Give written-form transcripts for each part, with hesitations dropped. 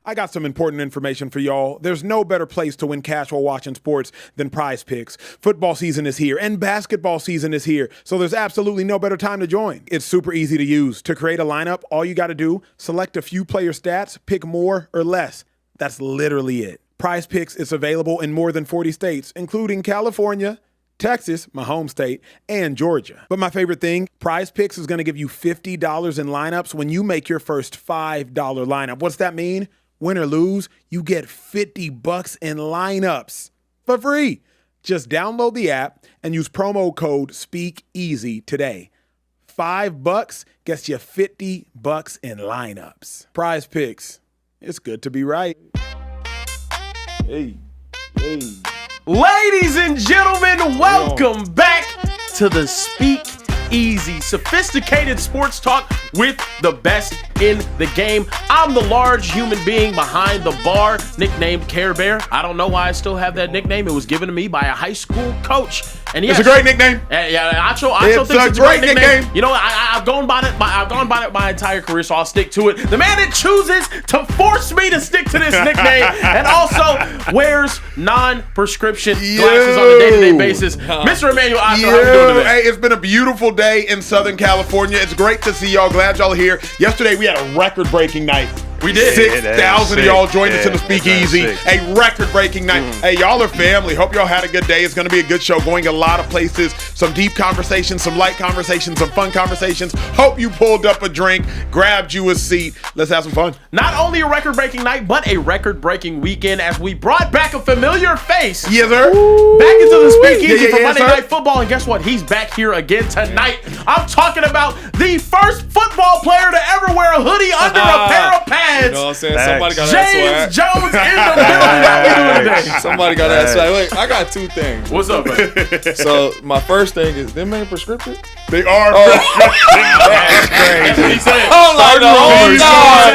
I got some important information for y'all. There's no better place to win cash while watching sports than PrizePicks. Football season is here and basketball season is here, so there's absolutely no better time to join. It's super easy to use. To create a lineup, all you got to do, select a few player stats, pick more or less. That's literally it. PrizePicks is available in more than 40 states, including California, Texas, my home state, and Georgia. But my favorite thing, PrizePicks is going to give you $50 in lineups when you make your first $5 lineup. What's that mean? Win or lose, you get $50 in lineups for free. Just download the app and use promo code SpeakEasy today. $5 gets you $50 in lineups. PrizePicks. It's good to be right. Hey. Ladies and gentlemen, welcome back to the Speakeasy, sophisticated sports talk with the best in the game. I'm the large human being behind the bar, nicknamed Care Bear. I don't know why I still have that nickname. It was given to me by a high school coach. And yes, it's a great nickname. I still think it's a great nickname. You know, I've gone by it. I've gone by it my entire career, so I'll stick to it. The man that chooses to force me to stick to this nickname and also wears non-prescription glasses on a day-to-day basis, Mr. Emmanuel Oscar, how are we doing today? Hey, it's been a beautiful day in Southern California. It's great to see y'all. Glad y'all are here. Yesterday we had a record-breaking night. We did. 6,000 of y'all joined us in the Speakeasy. A record-breaking night. Hey, y'all are family. Hope y'all had a good day. It's going to be a good show, going a lot of places. Some deep conversations, some light conversations, some fun conversations. Hope you pulled up a drink, grabbed you a seat. Let's have some fun. Not only a record-breaking night, but a record-breaking weekend as we brought back a familiar face. Yes, sir. Back into the Speakeasy for Monday Night Football. And guess what? He's back here again tonight. I'm talking about the first football player to ever wear a hoodie under a pair of pads. You know what I'm saying? Somebody got James Jones in the building. How we doing today? Somebody got that swag. Wait, I got two things. What's up, man? So my first thing is, them ain't prescription? They are. That's crazy. He said, I'm like the whole time.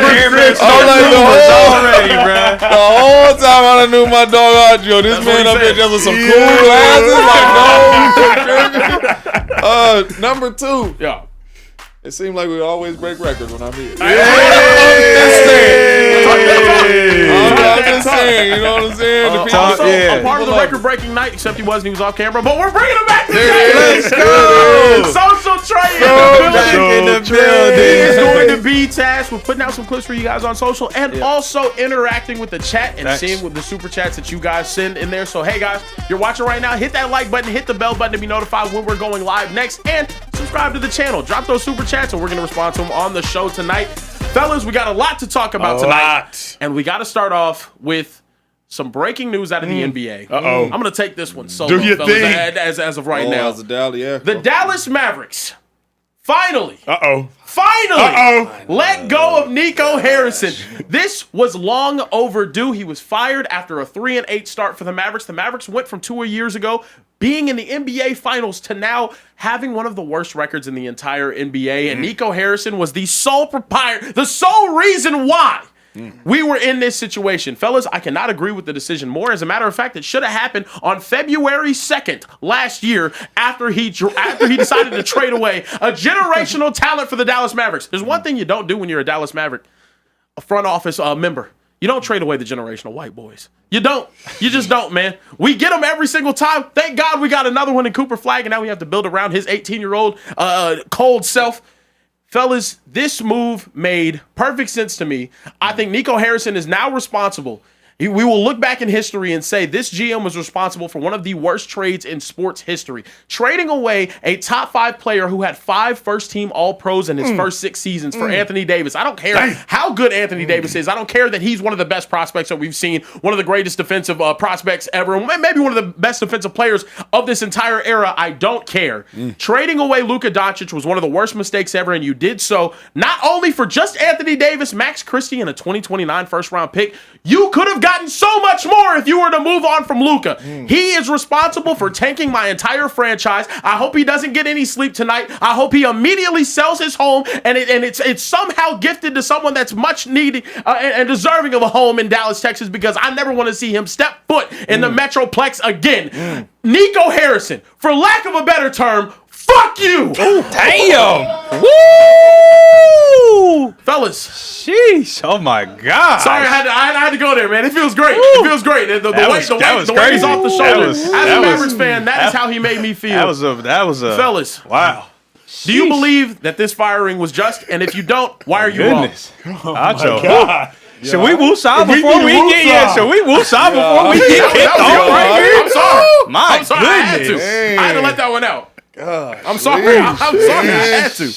already, bro. The whole time I done knew my dog Audrey. This man up here just with some cool glasses. Like, no prescription. Number two. Yeah. It seems like we always break records when I'm here. Hey. I'm just saying, you know what I'm saying? Also, a part of the record-breaking night, except he wasn't, he was off camera, but we're bringing him back today. Let's go. Social Trey in the building. He is going to be tasked with putting out some clips for you guys on social and also interacting with the chat and seeing with the super chats that you guys send in there. So, hey, guys, you're watching right now. Hit that like button, hit the bell button to be notified when we're going live next, and subscribe to the channel. Drop those super chats, and we're going to respond to them on the show tonight. Fellas, we got a lot to talk about tonight. And we got to start off with some breaking news out of the NBA. I'm going to take this one solo, fellas, as of right now. The Dallas Mavericks finally let go of Nico Harrison. This was long overdue. He was fired after a 3-8 start for the Mavericks. The Mavericks went from 2 years ago being in the NBA Finals to now having one of the worst records in the entire NBA. And Nico Harrison was the sole reason why we were in this situation. Fellas, I cannot agree with the decision more. As a matter of fact, it should have happened on February 2nd last year after he decided to trade away a generational talent for the Dallas Mavericks. There's one thing you don't do when you're a Dallas Maverick, a front office member. You don't trade away the generational white boys. You don't. You just don't, man. We get them every single time. Thank God we got another one in Cooper Flagg, and now we have to build around his 18-year-old cold self. Fellas, this move made perfect sense to me. I think Nico Harrison is now responsible. We will look back in history and say this GM was responsible for one of the worst trades in sports history. Trading away a top 5 player who had 5 first-team All-Pros in his first 6 seasons for Anthony Davis. I don't care how good Anthony Davis is. I don't care that he's one of the best prospects that we've seen, one of the greatest defensive prospects ever, maybe one of the best defensive players of this entire era. I don't care. Trading away Luka Doncic was one of the worst mistakes ever, and you did so not only for just Anthony Davis, Max Christie, and a 2029 first-round pick. You could have gotten so much more if you were to move on from Luka. He is responsible for tanking my entire franchise. I hope he doesn't get any sleep tonight. I hope he immediately sells his home and it's somehow gifted to someone that's much needed and deserving of a home in Dallas, Texas, because I never want to see him step foot in the Metroplex again. Nico Harrison, for lack of a better term, fuck you. Damn. Woo! Woo! Fellas. Sheesh. Oh, my God. Sorry, I had to go there, man. It feels great. It feels great. The weight is off the shoulders. As a Mavericks fan, that is how he made me feel. That was a fellas. Wow. Do you believe that this firing was just? And if you don't, why are you wrong? God. Should we woosah before we get here? Should we woosah before we get kicked off right here? I'm sorry. My Goodness. I had to let that one out. God, I'm sorry. I had to.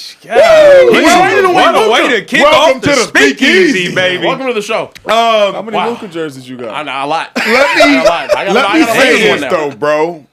What a way to kick off the speakeasy, baby. Welcome to the show. How many Luka jerseys you got? A lot. Let me say this, though, bro.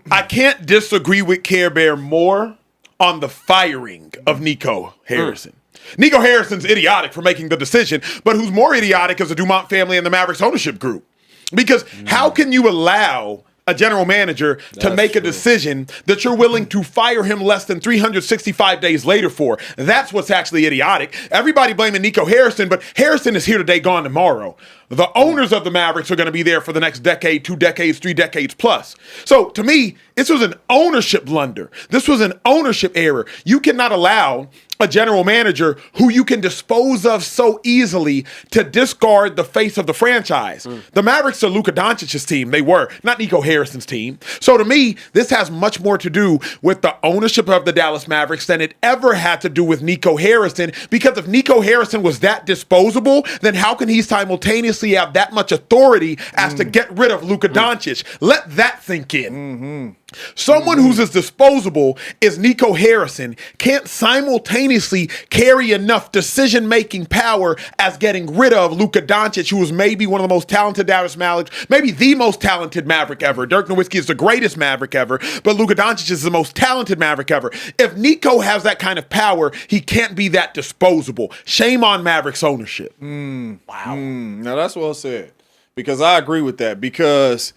I can't disagree with Care Bear more on the firing of Nico Harrison. Nico Harrison's idiotic for making the decision, but who's more idiotic is the Dumont family and the Mavericks ownership group. Because how can you allow a general manager to make a decision that you're willing to fire him less than 365 days later for? That's what's actually idiotic. Everybody blaming Nico Harrison, but Harrison is here today, gone tomorrow. The owners of the Mavericks are going to be there for the next decade, 2 decades, 3 decades plus. So to me, this was an ownership blunder. This was an ownership error. You cannot allow a general manager who you can dispose of so easily to discard the face of the franchise. The Mavericks are Luka Doncic's team. They were, not Nico Harrison's team. So to me, this has much more to do with the ownership of the Dallas Mavericks than it ever had to do with Nico Harrison, because if Nico Harrison was that disposable, then how can he simultaneously have that much authority as to get rid of Luka Doncic? Let that sink in. Someone who's as disposable as Nico Harrison can't simultaneously carry enough decision-making power as getting rid of Luka Doncic, who is maybe one of the most talented Dallas Mavericks, maybe the most talented Maverick ever. Dirk Nowitzki is the greatest Maverick ever, but Luka Doncic is the most talented Maverick ever. If Nico has that kind of power, he can't be that disposable. Shame on Mavericks ownership. Wow. Now, that's well said, because I agree with that, because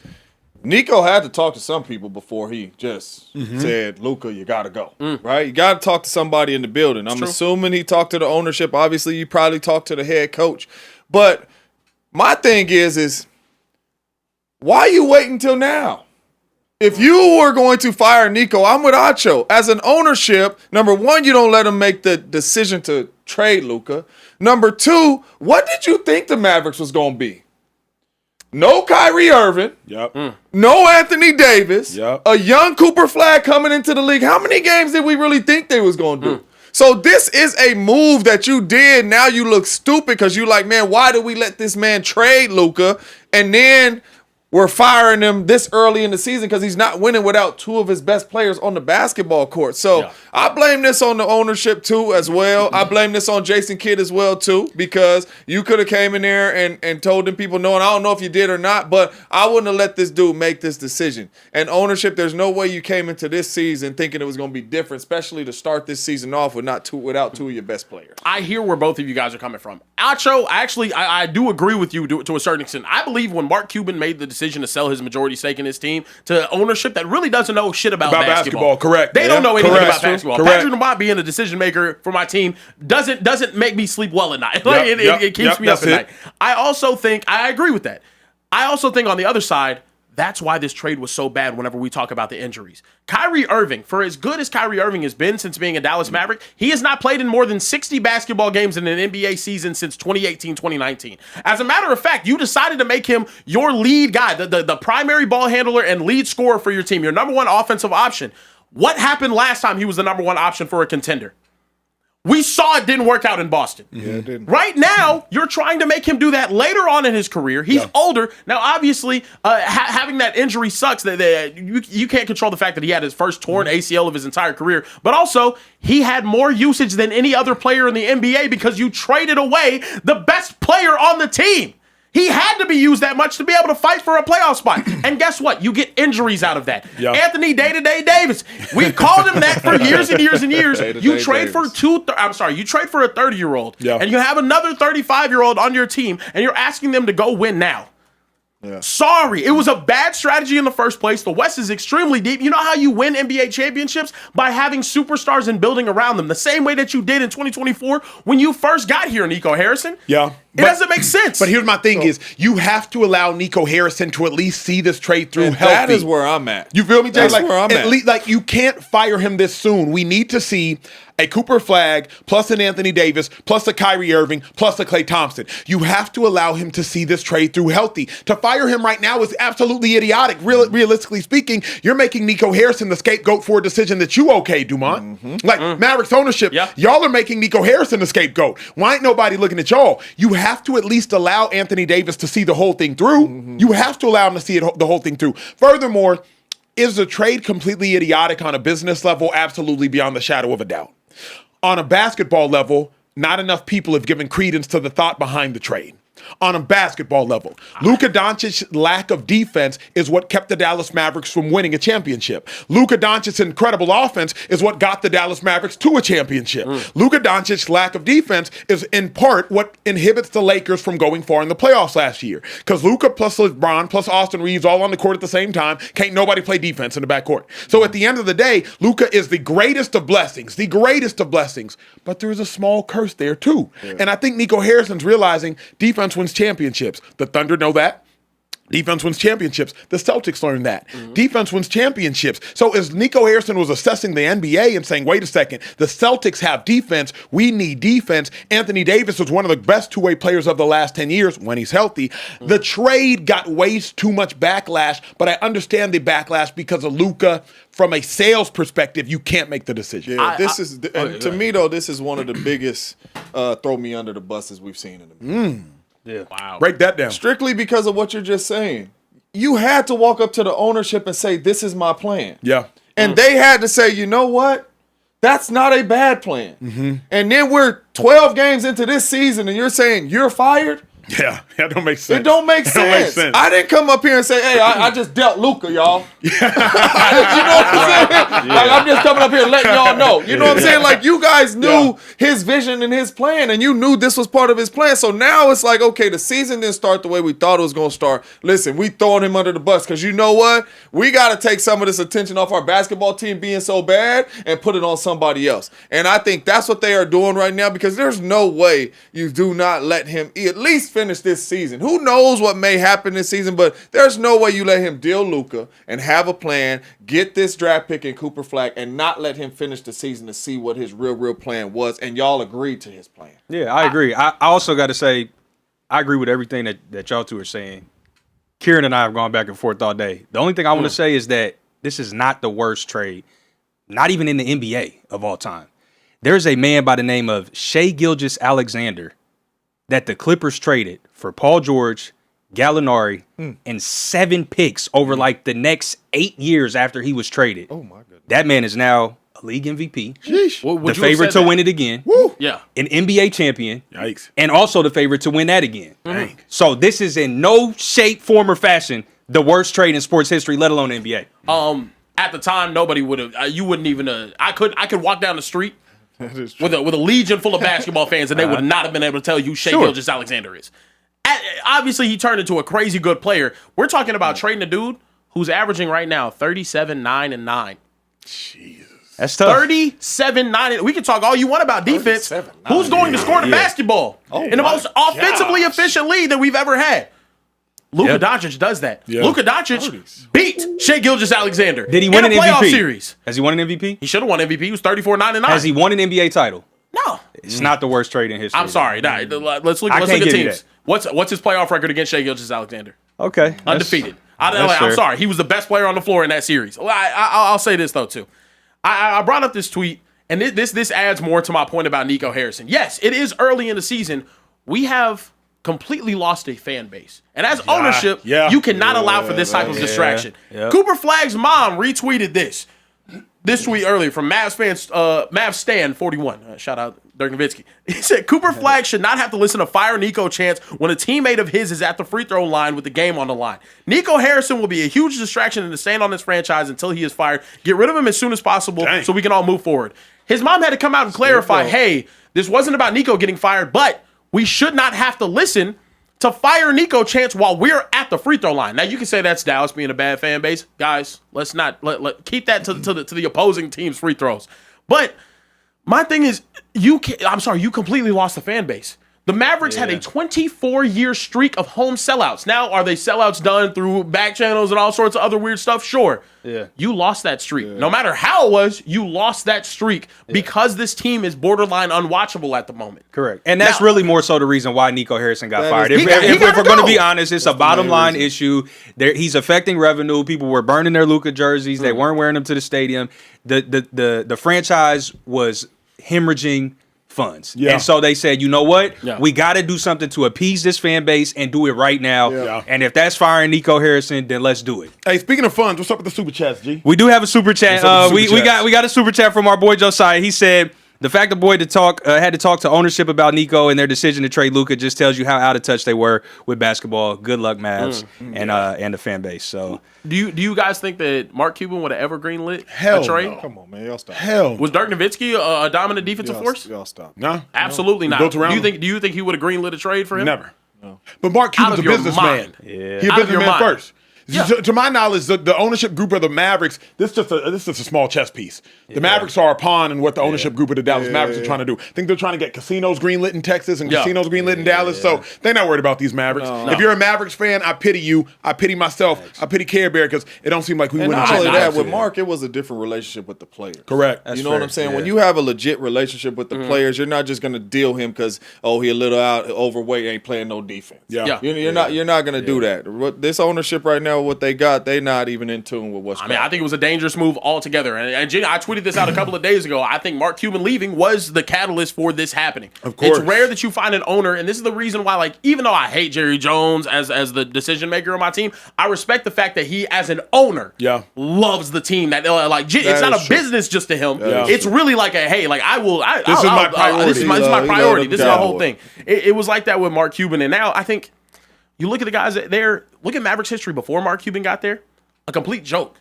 Nico had to talk to some people before he just said, Luka, you got to go, right? You got to talk to somebody in the building. I'm assuming he talked to the ownership. Obviously, you probably talked to the head coach. But my thing is why are you waiting until now? If you were going to fire Nico, I'm with Acho. As an ownership, number one, you don't let him make the decision to trade Luka. Number two, what did you think the Mavericks was going to be? No Kyrie Irving. No Anthony Davis. A young Cooper Flag coming into the league. How many games did we really think they was going to do? So this is a move that you did. Now you look stupid because you like, man, why did we let this man trade Luka? And then we're firing him this early in the season because he's not winning without 2 of his best players on the basketball court. So I blame this on the ownership too as well. I blame this on Jason Kidd as well too, because you could have came in there and told them people no, and I don't know if you did or not, but I wouldn't have let this dude make this decision. And ownership, there's no way you came into this season thinking it was going to be different, especially to start this season off without 2 of your best players. I hear where both of you guys are coming from. Acho, I do agree with you to a certain extent. I believe when Mark Cuban made the decision to sell his majority stake in his team to ownership that really doesn't know shit about basketball. Correct. They don't know anything about basketball. Correct. Patrick Dumont being a decision maker for my team doesn't make me sleep well at night. It keeps me up at night. I also think I agree with that. I also think on the other side, that's why this trade was so bad whenever we talk about the injuries. Kyrie Irving, for as good as Kyrie Irving has been since being a Dallas Maverick, he has not played in more than 60 basketball games in an NBA season since 2018-2019. As a matter of fact, you decided to make him your lead guy, the primary ball handler and lead scorer for your team, your number one offensive option. What happened last time he was the number one option for a contender? We saw it didn't work out in Boston. Yeah, it didn't. Right now, you're trying to make him do that later on in his career. He's older. Now, obviously, having that injury sucks. You can't control the fact that he had his first torn ACL of his entire career. But also, he had more usage than any other player in the NBA because you traded away the best player on the team. He had to be used that much to be able to fight for a playoff spot. And guess what? You get injuries out of that. Anthony Day-to-Day Davis. We called him that for years and years and years. You trade for you trade for a 30-year-old. And you have another 35-year-old on your team, and you're asking them to go win now. Sorry. It was a bad strategy in the first place. The West is extremely deep. You know how you win NBA championships? By having superstars and building around them. The same way that you did in 2024 when you first got here, Nico Harrison. It doesn't make sense. But here's my thing is you have to allow Nico Harrison to at least see this trade through healthy. That is where I'm at. You feel me, Jay? That's where I'm at. Least, like, you can't fire him this soon. We need to see a Cooper Flagg plus an Anthony Davis plus a Kyrie Irving plus a Klay Thompson. You have to allow him to see this trade through healthy. To fire him right now is absolutely idiotic. Realistically speaking, you're making Nico Harrison the scapegoat for a decision that you okayed, Dumont. Mavericks ownership, y'all are making Nico Harrison the scapegoat. Why ain't nobody looking at y'all? You have to at least allow Anthony Davis to see the whole thing through. You have to allow him to see the whole thing through. Furthermore, is the trade completely idiotic on a business level? Absolutely, beyond the shadow of a doubt. On a basketball level, not enough people have given credence to the thought behind the trade. On a basketball level, Luka Doncic's lack of defense is what kept the Dallas Mavericks from winning a championship. Luka Doncic's incredible offense is what got the Dallas Mavericks to a championship. Luka Doncic's lack of defense is in part what inhibits the Lakers from going far in the playoffs last year. Because Luka plus LeBron plus Austin Reeves all on the court at the same time, can't nobody play defense in the backcourt. So at the end of the day, Luka is the greatest of blessings, but there is a small curse there too. And I think Nico Harrison's realizing defense wins championships. The Thunder know that. Defense wins championships. The Celtics learned that. Defense wins championships. So as Nico Harrison was assessing the NBA and saying, wait a second, the Celtics have defense. We need defense. Anthony Davis was one of the best two-way players of the last 10 years when he's healthy. The trade got way too much backlash, but I understand the backlash because of Luka. From a sales perspective, you can't make the decision. Yeah, to me, though, this is one of the biggest throw me under the buses we've seen in the movie. Yeah. Wow. Break that down. Strictly because of what you're just saying. You had to walk up to the ownership and say, this is my plan. Yeah. And they had to say, you know what? That's not a bad plan. And then we're 12 games into this season and you're saying you're fired? Yeah, that don't make sense. It don't make sense. I didn't come up here and say, hey, I just dealt Luka, y'all. You know what I'm saying? Like, I'm just coming up here and letting y'all know. You know what I'm saying? Like, you guys knew his vision and his plan, and you knew this was part of his plan. So now it's like, okay, the season didn't start the way we thought it was going to start. Listen, we throwing him under the bus because you know what? We got to take some of this attention off our basketball team being so bad and put it on somebody else. And I think that's what they are doing right now because there's no way you do not let him at least finish this season. Who knows what may happen this season, but there's no way you let him deal Luka and have a plan, get this draft pick in Cooper Flagg, and not let him finish the season to see what his real plan was, and y'all agreed to his plan. Yeah, I agree. I also got to say, I agree with everything that y'all two are saying. Kieran and I have gone back and forth all day. The only thing I want to say is that this is not the worst trade, not even in the NBA of all time. There's a man by the name of Shai Gilgeous-Alexander that the Clippers traded for Paul George, Gallinari, and 7 picks over like the next 8 years after he was traded. Oh my goodness. That man is now a league MVP, Sheesh. the favorite to win it again, Yeah. an NBA champion, Yikes. and also the favorite to win that again. Dang. So this is in no shape, form, or fashion the worst trade in sports history, let alone NBA. At the time, nobody would have. You wouldn't even. I could walk down the street with a legion full of basketball fans, and they would not have been able to tell you Shai Gilgeous-Alexander is. Obviously, he turned into a crazy good player. We're talking about trading a dude who's averaging right now 37, 9, and 9. Jesus. That's tough. 37, 9. And we can talk all you want about defense. 37, Who's going to score the basketball in the most offensively efficient league that we've ever had? Luka Doncic does that. Yeah. Luka Doncic beat Shai Gilgeous-Alexander. Did he win in an a playoff MVP? Series. Has he won an MVP? He should have won MVP. He was 34, 9, and 9. Has he won an NBA title? No. It's not the worst trade in history. I'm sorry. Nah, let's look at teams. What's his playoff record against Shai Gilgeous-Alexander? Okay. Undefeated. I'm sorry. He was the best player on the floor in that series. I'll say this, though, too. I brought up this tweet, and this adds more to my point about Nico Harrison. Yes, it is early in the season. We have completely lost a fan base. And as ownership, you cannot allow for this type of distraction. Yeah. Cooper Flagg's mom retweeted this tweet earlier from Mavs Stan 41. Shout out Dirk Nowitzki. He said, Cooper Flagg should not have to listen to fire Nico chants when a teammate of his is at the free throw line with the game on the line. Nico Harrison will be a huge distraction and a stain on this franchise until he is fired. Get rid of him as soon as possible so we can all move forward. His mom had to come out and clarify, hey, this wasn't about Nico getting fired, but we should not have to listen to fire Nico chants while we're at the free throw line. Now, you can say that's Dallas being a bad fan base. Guys, let's not keep that to the opposing team's free throws. But my thing is, you completely lost the fan base. The Mavericks had a 24-year streak of home sellouts. Now, are they sellouts done through back channels and all sorts of other weird stuff? Sure. Yeah. You lost that streak. No matter how it was, you lost that streak because this team is borderline unwatchable at the moment. Correct. And that's really more so the reason why Nico Harrison got fired. He If gotta we're going to go. be honest, it's a bottom line issue. He's affecting revenue. People were burning their Luka jerseys. They weren't wearing them to the stadium. The franchise was hemorrhaging funds. Yeah. And so they said, you know what? Yeah. We got to do something to appease this fan base and do it right now. Yeah. And if that's firing Nico Harrison, then let's do it. Hey, speaking of funds, what's up with the super chats, G? We do have a super chat. What's up with the super We chats? got a super chat from our boy Josiah. He said the fact the boy had to talk to ownership about Nico and their decision to trade Luka just tells you how out of touch they were with basketball. Good luck, Mavs, and the fan base. So Do you guys think that Mark Cuban would have ever greenlit Hell a trade? no. Come on, man, y'all stop. Hell. Was Dirk Nowitzki a dominant defensive force? Y'all stop. No. Absolutely not. Built around Do him. you think he would have greenlit a trade for him? Never. No. But Mark Cuban's of a your businessman. mind. Yeah. He's a Out of your businessman mind. first. Yeah. To my knowledge, the ownership group of the Mavericks, this is just a small chess piece. The Mavericks are a pawn in what the ownership group of the Dallas Mavericks are trying to do. I think they're trying to get casinos greenlit in Texas and casinos greenlit in Dallas, so they're not worried about these Mavericks. If you're a Mavericks fan, I pity you. I pity myself. I pity Care Bear because it don't seem like we And wouldn't not check only out that, to with it. Mark, it was a different relationship with the players. Correct. You know what I'm saying? When you have a legit relationship with the players, you're not just going to deal him because he a little overweight, ain't playing no defense. Yeah. You're not going to do that. What this ownership right now, what they got, they not even in tune with what's. I mean, I think it was a dangerous move altogether. And Jenny, I tweeted this out a couple of days ago. I think Mark Cuban leaving was the catalyst for this happening. Of course. It's rare that you find an owner, and this is the reason why, like, even though I hate Jerry Jones as the decision maker on my team, I respect the fact that he, as an owner, loves the team. That it's not a business just to him. It's really like a, hey, like This is my priority. This is my He priority. loved This is the the whole Cowboys. thing. It was like that with Mark Cuban, and now I think you look at the guys that look at Mavericks history before Mark Cuban got there. A complete joke.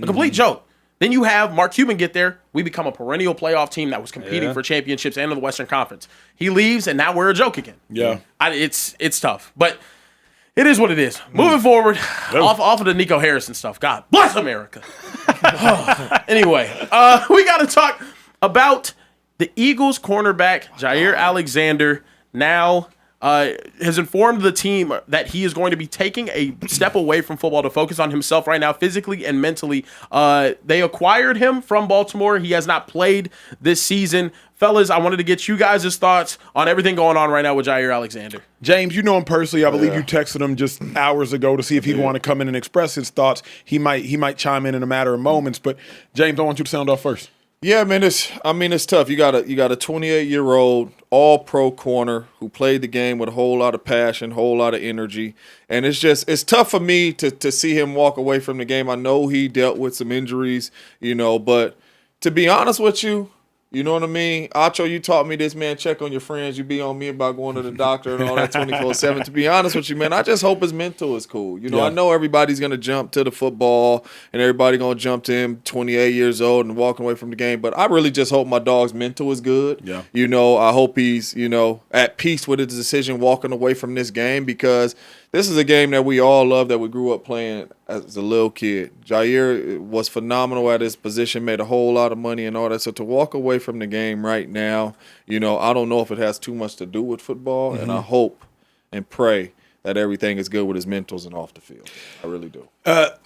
A complete joke. Then you have Mark Cuban get there. We become a perennial playoff team that was competing for championships and in the Western Conference. He leaves, and now we're a joke again. Yeah. It's tough. But it is what it is. Moving forward, off of the Nico Harrison stuff. God bless America. Anyway, we got to talk about the Eagles cornerback, Jaire Alexander, now has informed the team that he is going to be taking a step away from football to focus on himself right now, physically and mentally. They acquired him from Baltimore. He has not played this season. Fellas, I wanted to get you guys' thoughts on everything going on right now with Jaire Alexander. James, you know him personally. I believe you texted him just hours ago to see if he'd want to come in and express his thoughts. He might chime in a matter of moments. But James, I want you to sound off first. Yeah, man, it's tough. You got a 28-year-old all-pro corner who played the game with a whole lot of passion, whole lot of energy, and it's tough for me to see him walk away from the game. I know he dealt with some injuries, but to be honest with you, you know what I mean? Acho, you taught me this, man. Check on your friends. You be on me about going to the doctor and all that 24/7. To be honest with you, man, I just hope his mental is cool. I know everybody's going to jump to the football and everybody going to jump to him 28 years old and walking away from the game. But I really just hope my dog's mental is good. Yeah. I hope he's, at peace with his decision walking away from this game because this is a game that we all love, that we grew up playing as a little kid. Jaire was phenomenal at his position, made a whole lot of money and all that. So to walk away from the game right now, I don't know if it has too much to do with football, and I hope and pray that everything is good with his mentals and off the field. I really do.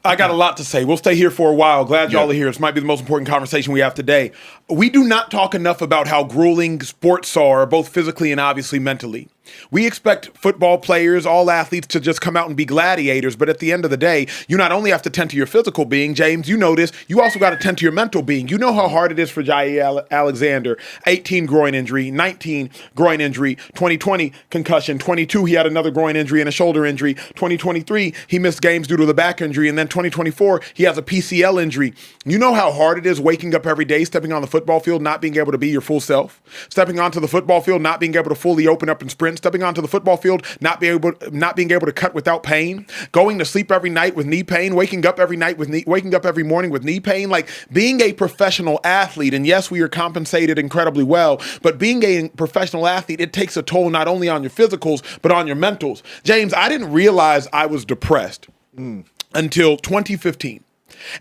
I got a lot to say. We'll stay here for a while. Glad y'all are here. This might be the most important conversation we have today. We do not talk enough about how grueling sports are, both physically and obviously mentally. We expect football players, all athletes, to just come out and be gladiators, but at the end of the day, you not only have to tend to your physical being, James, you know this, you also got to tend to your mental being. You know how hard it is for Jaire Alexander. 18 groin injury, 19 groin injury, 2020 concussion, 22 he had another groin injury and a shoulder injury, 2023 he missed games due to the back injury, and then 2024 he has a PCL injury. You know how hard it is waking up every day, stepping on the football field, not being able to be your full self, stepping onto the football field, not being able to fully open up and sprint, stepping onto the football field, not being able to cut without pain, going to sleep every night with knee pain, waking up every morning with knee pain. Like, being a professional athlete, and yes, we are compensated incredibly well, but being a professional athlete, it takes a toll not only on your physicals, but on your mentals. James, I didn't realize I was depressed until 2015.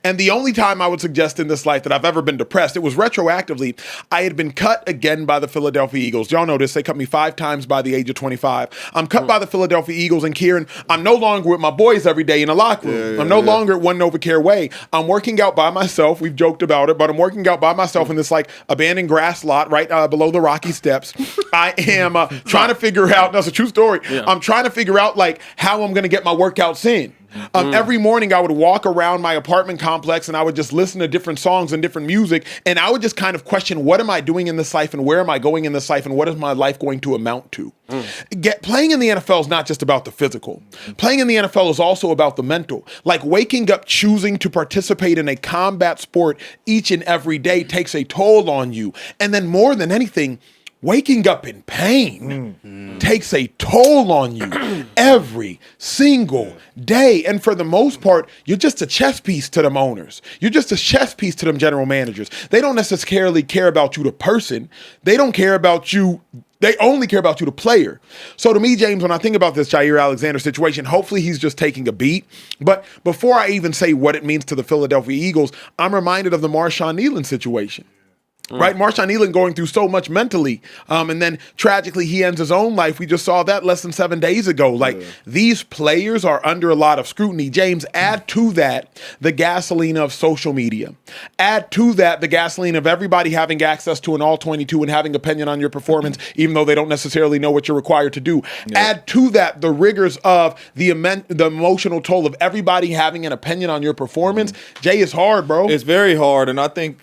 And the only time I would suggest in this life that I've ever been depressed, it was retroactively. I had been cut again by the Philadelphia Eagles. Y'all know this. They cut me 5 times by the age of 25. I'm cut by the Philadelphia Eagles, and Kieran, I'm no longer with my boys every day in the locker room. I'm no longer at One Novacare Way. I'm working out by myself. We've joked about it, but I'm working out by myself in this like abandoned grass lot right below the Rocky Steps. I am trying to figure out, that's a true story. I'm trying to figure out like how I'm going to get my workouts in. Every morning I would walk around my apartment complex and I would just listen to different songs and different music, and I would just kind of question, what am I doing in this life and where am I going in this life and what is my life going to amount to? Playing in the NFL is not just about the physical. Playing in the NFL is also about the mental. Like waking up choosing to participate in a combat sport each and every day takes a toll on you. And then more than anything, waking up in pain takes a toll on you every single day. And for the most part, you're just a chess piece to them owners. You're just a chess piece to them general managers. They don't necessarily care about you, the person. They don't care about you. They only care about you, the player. So to me, James, when I think about this Jaire Alexander situation, hopefully he's just taking a beat. But before I even say what it means to the Philadelphia Eagles, I'm reminded of the Marshawn Kneeland situation. Right, Marshawn Kneeland going through so much mentally, and then tragically he ends his own life. We just saw that less than 7 days ago. Like these players are under a lot of scrutiny. James, add to that the gasoline of social media. Add to that the gasoline of everybody having access to an all-22 and having opinion on your performance, even though they don't necessarily know what you're required to do. Add to that the rigors of the emotional toll of everybody having an opinion on your performance. Jay, it's hard, bro. It's very hard, and I think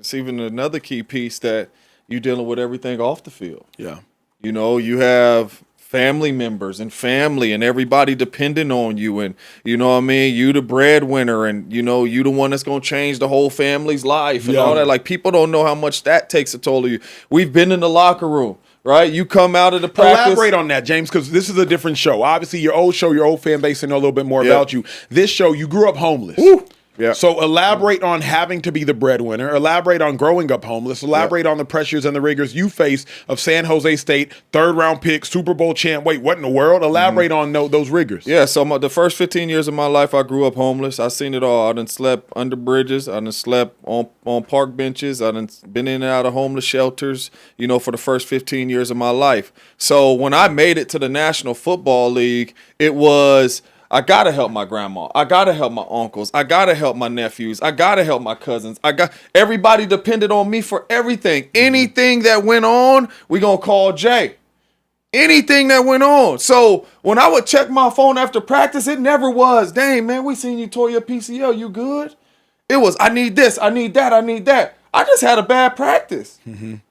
it's even another key piece that you're dealing with everything off the field. Yeah. You know, you have family members and family and everybody depending on you, and you know what I mean, you the breadwinner, and you know, you the one that's going to change the whole family's life and all that. Like, people don't know how much that takes a toll of you. We've been in the locker room, right? You come out of the practice. Elaborate on that, James, because this is a different show. Obviously, your old show, your old fan base, they know a little bit more about you. This show, you grew up homeless. Woo. Yeah. So elaborate on having to be the breadwinner. Elaborate on growing up homeless. Elaborate on the pressures and the rigors you face of San Jose State, 3rd-round pick, Super Bowl champ. Wait, what in the world? Elaborate on those rigors. Yeah, so the first 15 years of my life, I grew up homeless. I seen it all. I done slept under bridges. I done slept on park benches. I done been in and out of homeless shelters, you know, for the first 15 years of my life. So when I made it to the National Football League, it was, I got to help my grandma. I got to help my uncles. I got to help my nephews. I got to help my cousins. Everybody depended on me for everything. Anything that went on, we going to call Jay. Anything that went on. So when I would check my phone after practice, it never was, dang, man, we seen you tore your PCL. You good? It was, I need this. I need that. I need that. I just had a bad practice.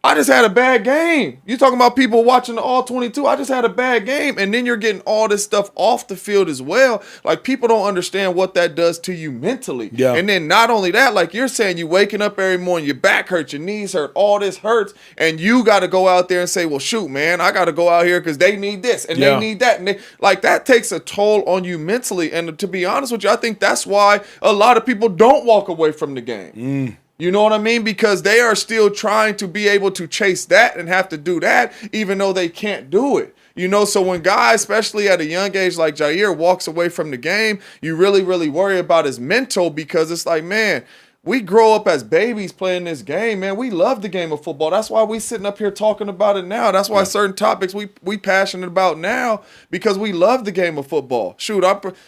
I just had a bad game. You talking about people watching the all-22. I just had a bad game. And then you're getting all this stuff off the field as well. Like, people don't understand what that does to you mentally. Yeah. And then not only that, like you're saying, you waking up every morning, your back hurts, your knees hurt, all this hurts. And you got to go out there and say, well, shoot, man, I got to go out here because they need this and they need that. And that takes a toll on you mentally. And to be honest with you, I think that's why a lot of people don't walk away from the game. You know what I mean? Because they are still trying to be able to chase that and have to do that, even though they can't do it. You know, so when guys, especially at a young age like Jaire, walks away from the game, you really, really worry about his mental, because it's like, man, we grow up as babies playing this game, man. We love the game of football. That's why we sitting up here talking about it now. That's why certain topics we passionate about now, because we love the game of football. Shoot,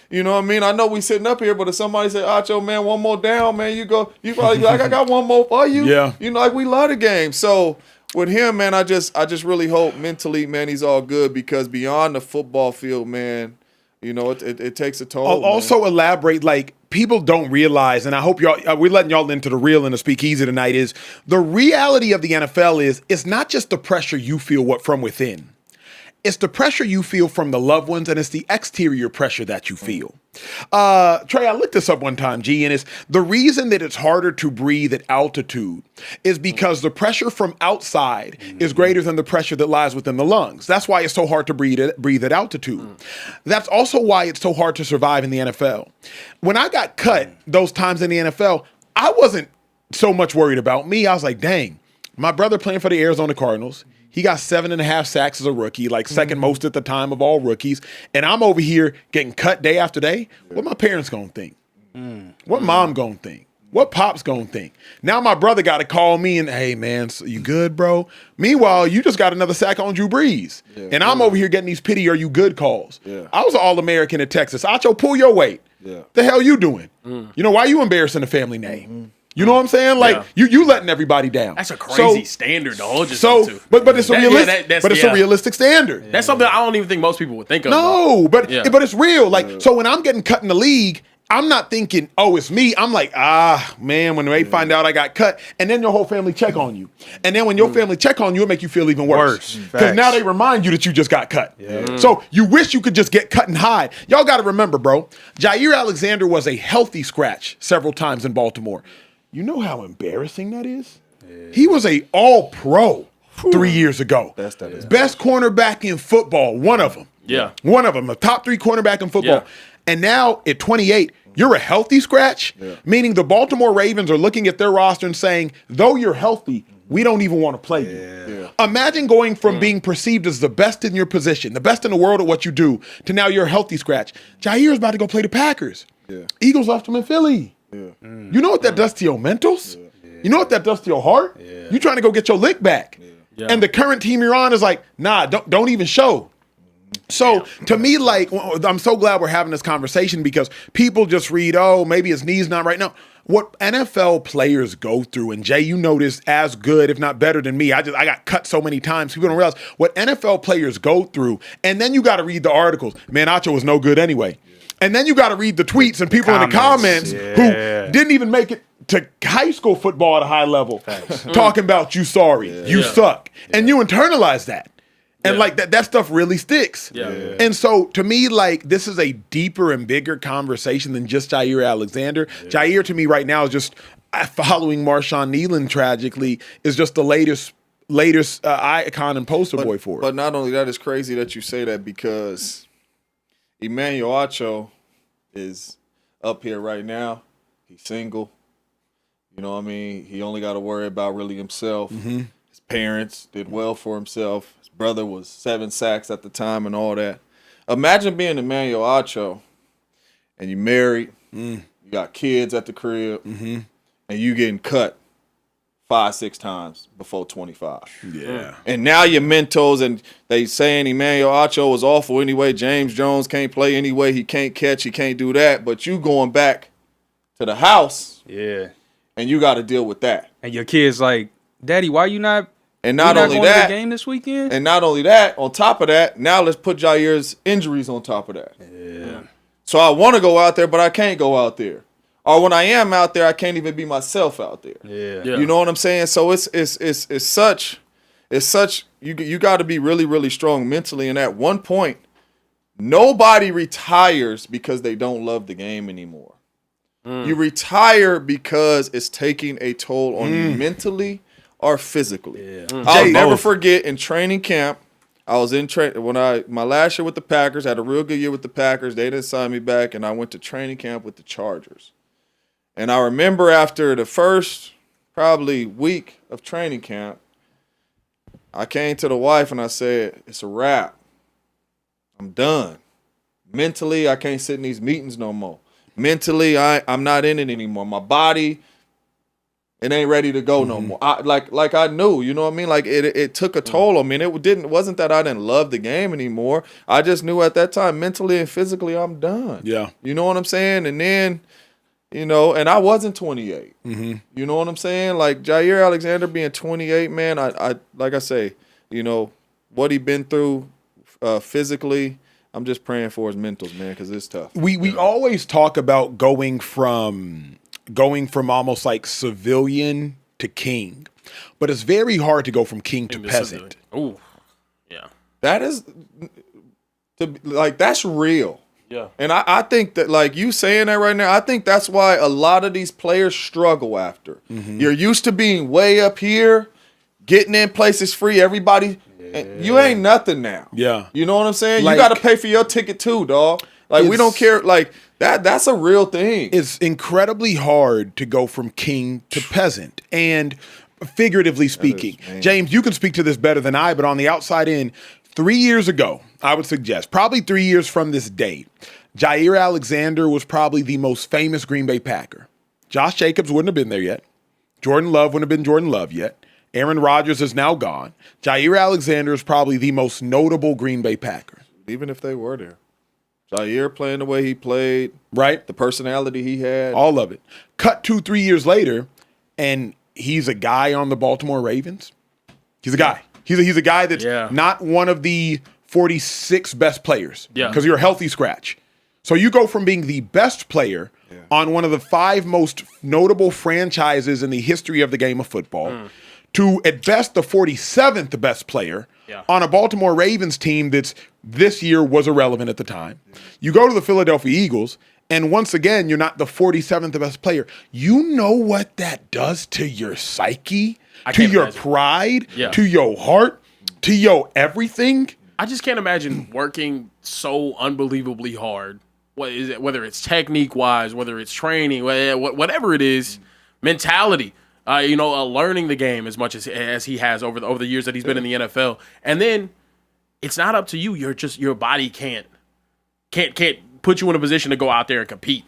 you know what I mean? I know we sitting up here, but if somebody say, Acho, man, one more down, man, you probably be like, I got one more for you. Yeah. You know, like, we love the game. So with him, man, I just really hope mentally, man, he's all good, because beyond the football field, man, you know, it takes a toll. I'll also elaborate, like, people don't realize, and I hope y'all, we're letting y'all into the real in the Speakeasy tonight, is the reality of the NFL is it's not just the pressure you feel from within. It's the pressure you feel from the loved ones, and it's the exterior pressure that you feel. Trey, I looked this up one time, G, and it's the reason that it's harder to breathe at altitude is because the pressure from outside is greater than the pressure that lies within the lungs. That's why it's so hard to breathe at altitude. That's also why it's so hard to survive in the NFL. When I got cut those times in the NFL, I wasn't so much worried about me. I was like, dang, my brother playing for the Arizona Cardinals, he got 7.5 sacks as a rookie, like second most at the time of all rookies. And I'm over here getting cut day after day. What my parents going to think? What mom gonna think? What pop's gonna think? Now my brother got to call me and, hey man, so you good, bro? Meanwhile, you just got another sack on Drew Brees, and I'm over here getting these pity "are you good" calls. I was an All-American at Texas. Acho, pull your weight. The hell you doing? You know why you embarrassing the family name? You know what I'm saying? Like you letting everybody down. That's a crazy standard to hold So, yourself to. but it's a realistic, a realistic standard. That's something I don't even think most people would think of. No, but it's real. Like, so when I'm getting cut in the league, I'm not thinking, oh, it's me. I'm like, man, when they find out I got cut, and then your whole family check on you. And then when your family check on you, it make you feel even worse. Because now they remind you that you just got cut. So you wish you could just get cut and hide. Y'all got to remember, bro, Jaire Alexander was a healthy scratch several times in Baltimore. You know how embarrassing that is? He was a all-pro 3 years ago. Best cornerback in football, one of them. One of them, a top 3 cornerback in football. And now at 28, you're a healthy scratch, meaning the Baltimore Ravens are looking at their roster and saying, though you're healthy, we don't even want to play you. Imagine going from being perceived as the best in your position, the best in the world at what you do, to now you're a healthy scratch. Jaire's about to go play the Packers. Eagles left him in Philly. You know what that does to your mentals? You know what that does to your heart? You trying to go get your lick back. And the current team you're on is like, nah, don't even show. So to me, like, I'm so glad we're having this conversation because people just read, oh, maybe his knee's not right now. What NFL players go through, and Jay, you know this as good, if not better than me. I got cut so many times. People don't realize what NFL players go through. And then you got to read the articles. Man, Acho was no good anyway. And then you got to read the tweets and people in the comments who didn't even make it to high school football at a high level talking about you sorry, you suck. And you internalize that. And like that stuff really sticks. And so to me, like, this is a deeper and bigger conversation than just Jaire Alexander. Jaire to me right now is just following Marshawn Nealon tragically is just the latest icon and poster boy for it. But not only that, it's crazy that you say that because Emmanuel Acho is up here right now. He's single. You know what I mean? He only got to worry about really himself. His parents did well for himself. His brother was 7 sacks at the time and all that. Imagine being Emmanuel Acho and you married, you got kids at the crib, and you getting cut 5-6 times before 25. And now your mentors and they saying Emmanuel Acho was awful anyway. James Jones can't play anyway. He can't catch. He can't do that. But you going back to the house. And you got to deal with that. And your kid's like, Daddy, why you not? And not only going that, to the game this weekend. And not only that, on top of that, now let's put Jaire's injuries on top of that. So I want to go out there, but I can't go out there. Or when I am out there, I can't even be myself out there. You know what I'm saying? So it's such you got to be really, really strong mentally. And at one point, nobody retires because they don't love the game anymore. You retire because it's taking a toll on you mentally or physically. I'll never forget in training camp, I was in my last year with the Packers, had a real good year with the Packers. They didn't sign me back, and I went to training camp with the Chargers. And I remember after the first probably week of training camp, I came to the wife and I said, it's a wrap. I'm done. Mentally, I can't sit in these meetings no more. Mentally, I'm not in it anymore. My body, it ain't ready to go no more. Like I knew, you know what I mean? Like it took a toll on me. And it wasn't that I didn't love the game anymore. I just knew at that time, mentally and physically, I'm done. You know what I'm saying? And then, you know, and I wasn't 28. You know what I'm saying? Like Jaire Alexander being 28, man, I like I say, you know, what he been through physically, I'm just praying for his mentals, man, because it's tough. We always talk about going from almost like civilian to king, but it's very hard to go from king to peasant. Oh, yeah. That is, that's real. Yeah. And I think that, like you saying that right now, I think that's why a lot of these players struggle after. You're used to being way up here, getting in places free, everybody. And you ain't nothing now. You know what I'm saying? Like, you got to pay for your ticket too, dog. Like, we don't care. Like, that's a real thing. It's incredibly hard to go from king to peasant. And figuratively speaking, James, you can speak to this better than I, but on the outside in, 3 years ago, I would suggest, probably 3 years from this date, Jaire Alexander was probably the most famous Green Bay Packer. Josh Jacobs wouldn't have been there yet. Jordan Love wouldn't have been Jordan Love yet. Aaron Rodgers is now gone. Jaire Alexander is probably the most notable Green Bay Packer. Even if they were there. Jaire playing the way he played. Right. The personality he had. All of it. Cut 2-3 years later, and he's a guy on the Baltimore Ravens. He's a guy. He's a guy that's not one of the 46 best players. Yeah. Because you're a healthy scratch. So you go from being the best player on one of the 5 most notable franchises in the history of the game of football to, at best, the 47th best player on a Baltimore Ravens team that's this year was irrelevant at the time. You go to the Philadelphia Eagles, and once again, you're not the 47th best player. You know what that does to your psyche, to your pride, to your heart, to your everything? I just can't imagine working so unbelievably hard. What is it? Whether it's technique wise, whether it's training, whatever it is, mentality. Learning the game as much as he has over the years that he's been in the NFL, and then it's not up to you. Your body can't put you in a position to go out there and compete.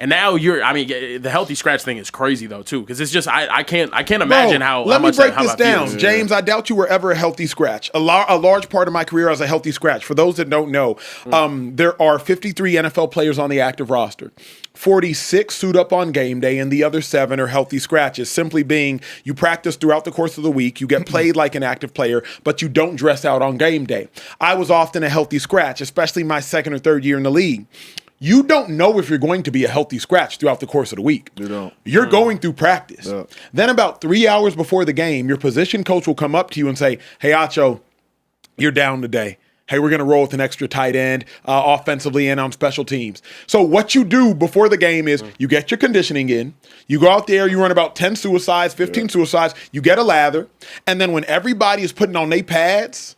And now the healthy scratch thing is crazy though too, because it's just I can't imagine how. Let me break this down, feel. James. I doubt you were ever a healthy scratch. A large part of my career as a healthy scratch. For those that don't know, there are 53 NFL players on the active roster. 46 suit up on game day, and the other 7 are healthy scratches. Simply being, you practice throughout the course of the week, you get played like an active player, but you don't dress out on game day. I was often a healthy scratch, especially my second or third year in the league. You don't know if you're going to be a healthy scratch throughout the course of the week. You don't. You're going through practice. Yeah. Then about 3 hours before the game, your position coach will come up to you and say, hey, Acho, you're down today. Hey, we're going to roll with an extra tight end offensively and on special teams. So what you do before the game is you get your conditioning in. You go out there, you run about 10 suicides, 15 suicides. You get a lather. And then when everybody is putting on their pads,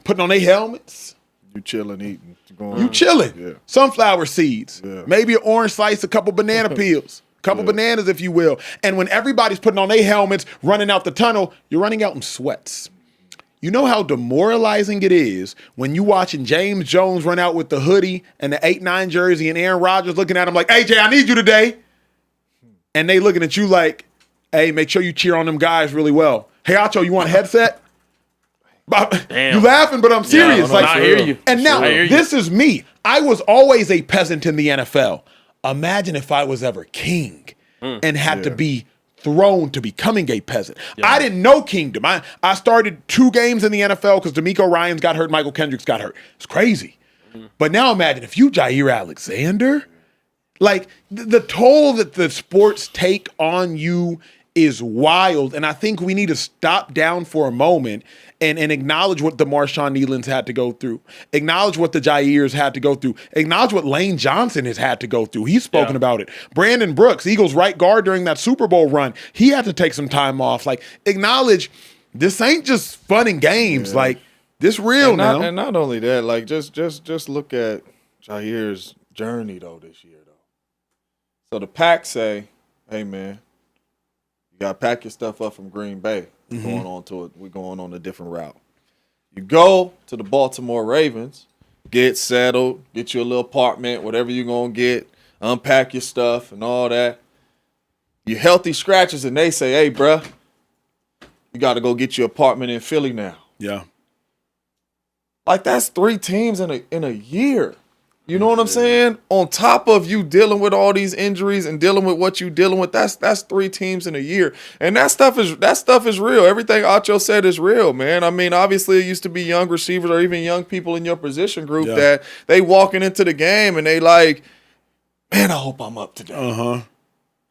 putting on their helmets, you chilling, eating. You chilling. Yeah. Sunflower seeds. Yeah. Maybe an orange slice, a couple banana peels. Couple bananas, if you will. And when everybody's putting on their helmets, running out the tunnel, you're running out in sweats. You know how demoralizing it is when you watching James Jones run out with the hoodie and the 8-9 jersey and Aaron Rodgers looking at him like, hey, Jay, I need you today. And they looking at you like, hey, make sure you cheer on them guys really well. Hey, Acho, you want a headset? Damn. You laughing, but I'm serious. I hear you. And now, this is me. I was always a peasant in the NFL. Imagine if I was ever king and had to be thrown to becoming a peasant. I didn't know kingdom. I started 2 games in the NFL because D'Amico Ryans got hurt, Michael Kendricks got hurt. It's crazy. But now imagine if you Jaire Alexander, like the toll that the sports take on you is wild. And I think we need to stop down for a moment and acknowledge what the Marshawn Nealons had to go through. Acknowledge what the Jaires had to go through. Acknowledge what Lane Johnson has had to go through. He's spoken about it. Brandon Brooks, Eagles right guard during that Super Bowl run, he had to take some time off. Like, acknowledge this ain't just fun and games. Like, this real now. And not only that, like just look at Jaire's journey though this year though. So the Pack say, hey man, you gotta pack your stuff up from Green Bay. We're going on a different route. You go to the Baltimore Ravens, get settled, get you a little apartment, whatever you're gonna get, unpack your stuff and all that. You healthy scratches, and they say, hey, bruh, you gotta go get your apartment in Philly now. Yeah. Like that's 3 teams in a year. You know what I'm saying? On top of you dealing with all these injuries and dealing with what you dealing with, that's 3 teams in a year. And that stuff is real. Everything Acho said is real, man. I mean, obviously it used to be young receivers or even young people in your position group that they walking into the game and they like, man, I hope I'm up today.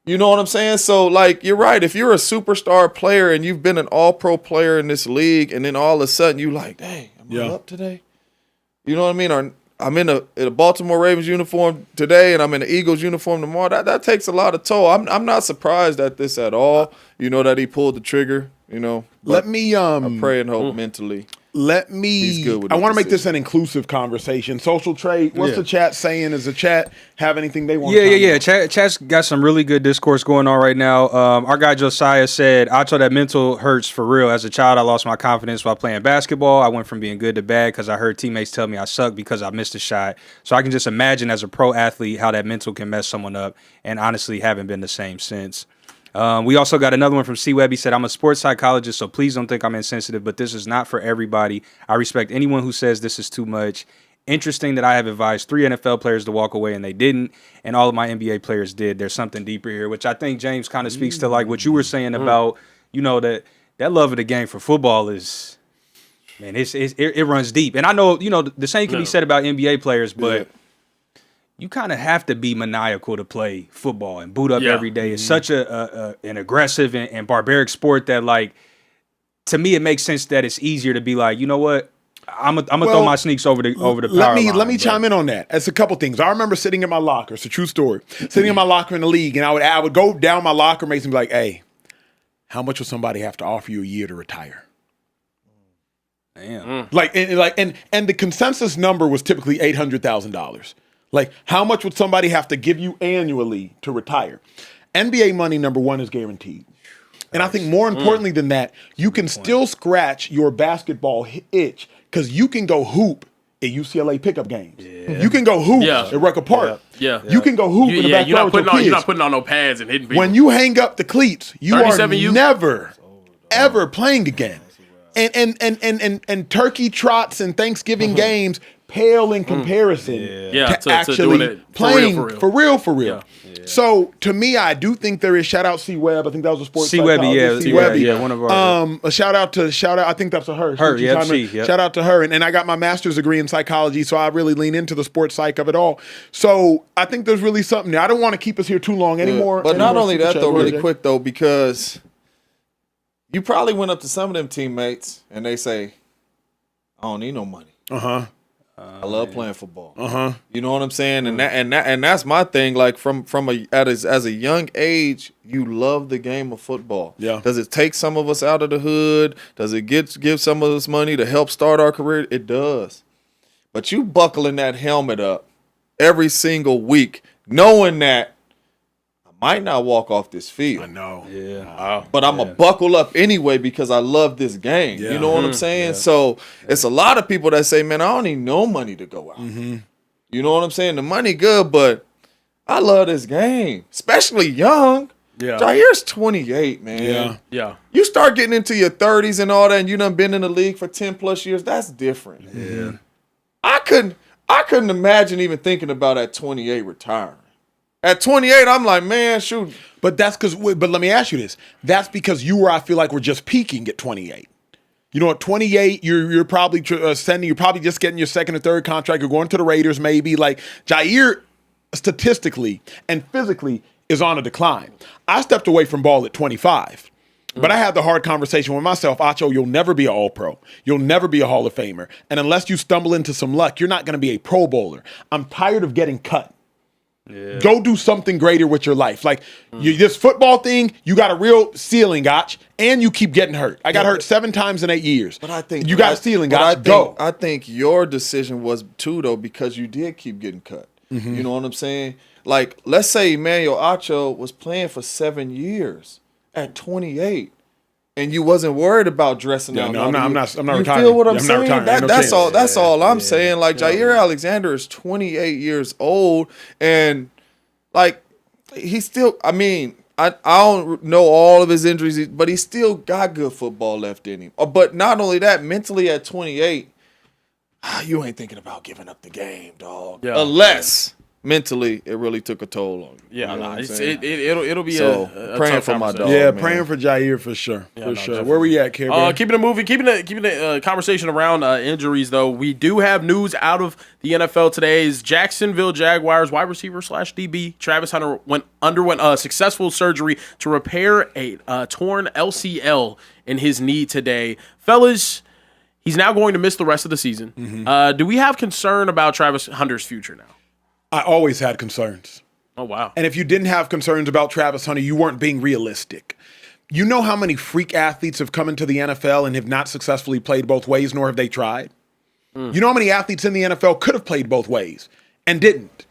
You know what I'm saying? So, like, you're right. If you're a superstar player and you've been an all-pro player in this league and then all of a sudden you like, dang, am I up today? You know what I mean? Or I'm in a Baltimore Ravens uniform today and I'm in an Eagles uniform tomorrow. That takes a lot of toll. I'm not surprised at this at all. You know, that he pulled the trigger, you know. Let me I pray and hope mentally. He's good with I his want to make this decision. an inclusive conversation. Social trade. What's Yeah. the chat saying? Does the chat have anything they want? Yeah. Chat's got some really good discourse going on right now. Our guy Josiah said, I told that mental hurts for real. As a child, I lost my confidence while playing basketball. I went from being good to bad because I heard teammates tell me I suck because I missed a shot. So I can just imagine as a pro athlete how that mental can mess someone up, and honestly haven't been the same since. We also got another one from C-Web. He said, I'm a sports psychologist, so please don't think I'm insensitive, but this is not for everybody. I respect anyone who says this is too much. Interesting that I have advised 3 NFL players to walk away and they didn't, and all of my NBA players did. There's something deeper here, which I think, James, kind of speaks to like what you were saying about, that love of the game for football is, man, it runs deep. And I know, the same can be said about NBA players, but you kind of have to be maniacal to play football and boot up every day. It's such an aggressive and barbaric sport that, like, to me, it makes sense that it's easier to be like, you know what, I'm gonna throw my sneaks over the power line. Let me chime in on that. It's a couple things. I remember sitting in my locker. It's a true story. Sitting in my locker in the league, and I would go down my locker mates and be like, "Hey, how much would somebody have to offer you a year to retire?" Damn. And the consensus number was typically $800,000. Like, how much would somebody have to give you annually to retire? NBA money, number one, is guaranteed. And I think more importantly than that, you can still scratch your basketball itch because you can go hoop at UCLA pickup games. Yeah. You can go hoop at Rucker Park. Yeah. You can go hoop in the backyard you're not putting on no pads and hitting people. When you hang up the cleats, you are 37U? never, ever playing again. And turkey trots and Thanksgiving games pale in comparison to actually doing it playing for real. Yeah. So to me, I do think there is, shout out C-Web. I think that was a sports C-Webby, psychologist. C-Webby, one of our. A shout out, I think that's a her. Her, She yeah, chimed in. she, yeah. Shout out to her. And I got my master's degree in psychology, so I really lean into the sports psych of it all. So I think there's really something there. I don't want to keep us here too long anymore. But not only that, though, really Jay. quick, though, because you probably went up to some of them teammates and they say, I don't need no money. I love playing football. You know what I'm saying? And that's my thing. Like as a young age, you love the game of football. Yeah. Does it take some of us out of the hood? Does it give some of us money to help start our career? It does. But you buckling that helmet up every single week, knowing that I might not walk off this field. I know. Yeah. But I'm going to buckle up anyway because I love this game. Yeah. You know what I'm saying? Yeah. So it's a lot of people that say, man, I don't need no money to go out. You know what I'm saying? The money good, but I love this game, especially young. Yeah. Jaire's 28, man. Yeah. You start getting into your 30s and all that, and you done been in the league for 10 plus years. That's different. Yeah. I couldn't imagine even thinking about at 28 retiring. At 28, I'm like, man, shoot. But let me ask you this. That's because I feel like we're just peaking at 28. You know, at 28, you're probably you're probably just getting your second or third contract. You're going to the Raiders, maybe. Like, Jaire, statistically and physically, is on a decline. I stepped away from ball at 25. But I had the hard conversation with myself, Acho, you'll never be an All-Pro. You'll never be a Hall of Famer. And unless you stumble into some luck, you're not going to be a Pro Bowler. I'm tired of getting cut. Yeah. Go do something greater with your life. Like, this football thing, you got a real ceiling, Gotch, and you keep getting hurt. I got hurt 7 times in 8 years. But I think you got a ceiling, Gotch. Go. I think your decision was too, though, because you did keep getting cut. You know what I'm saying? Like, let's say Emmanuel Acho was playing for 7 years at 28. And you wasn't worried about dressing out. No, I'm not you retiring. feel what I'm not saying? retiring. That's all I'm saying. Like, Jaire Alexander is 28 years old, and like he's still. I mean, I don't know all of his injuries, but he's still got good football left in him. But not only that, mentally at 28, you ain't thinking about giving up the game, dog. Yeah. Unless. Mentally, it really took a toll on you. Yeah, you know it'll be so, a praying tough for my dog. Yeah, man. praying for Jaire for sure. Yeah, for sure. definitely. Where we at, Kerry? Keeping the conversation around injuries, though, we do have news out of the NFL today. Is Jacksonville Jaguars wide receiver / DB Travis Hunter underwent successful surgery to repair a torn LCL in his knee today. Fellas, he's now going to miss the rest of the season. Do we have concern about Travis Hunter's future now? I always had concerns. Oh, wow. And if you didn't have concerns about Travis Hunter, you weren't being realistic. You know how many freak athletes have come into the NFL and have not successfully played both ways, nor have they tried? You know how many athletes in the NFL could have played both ways and didn't?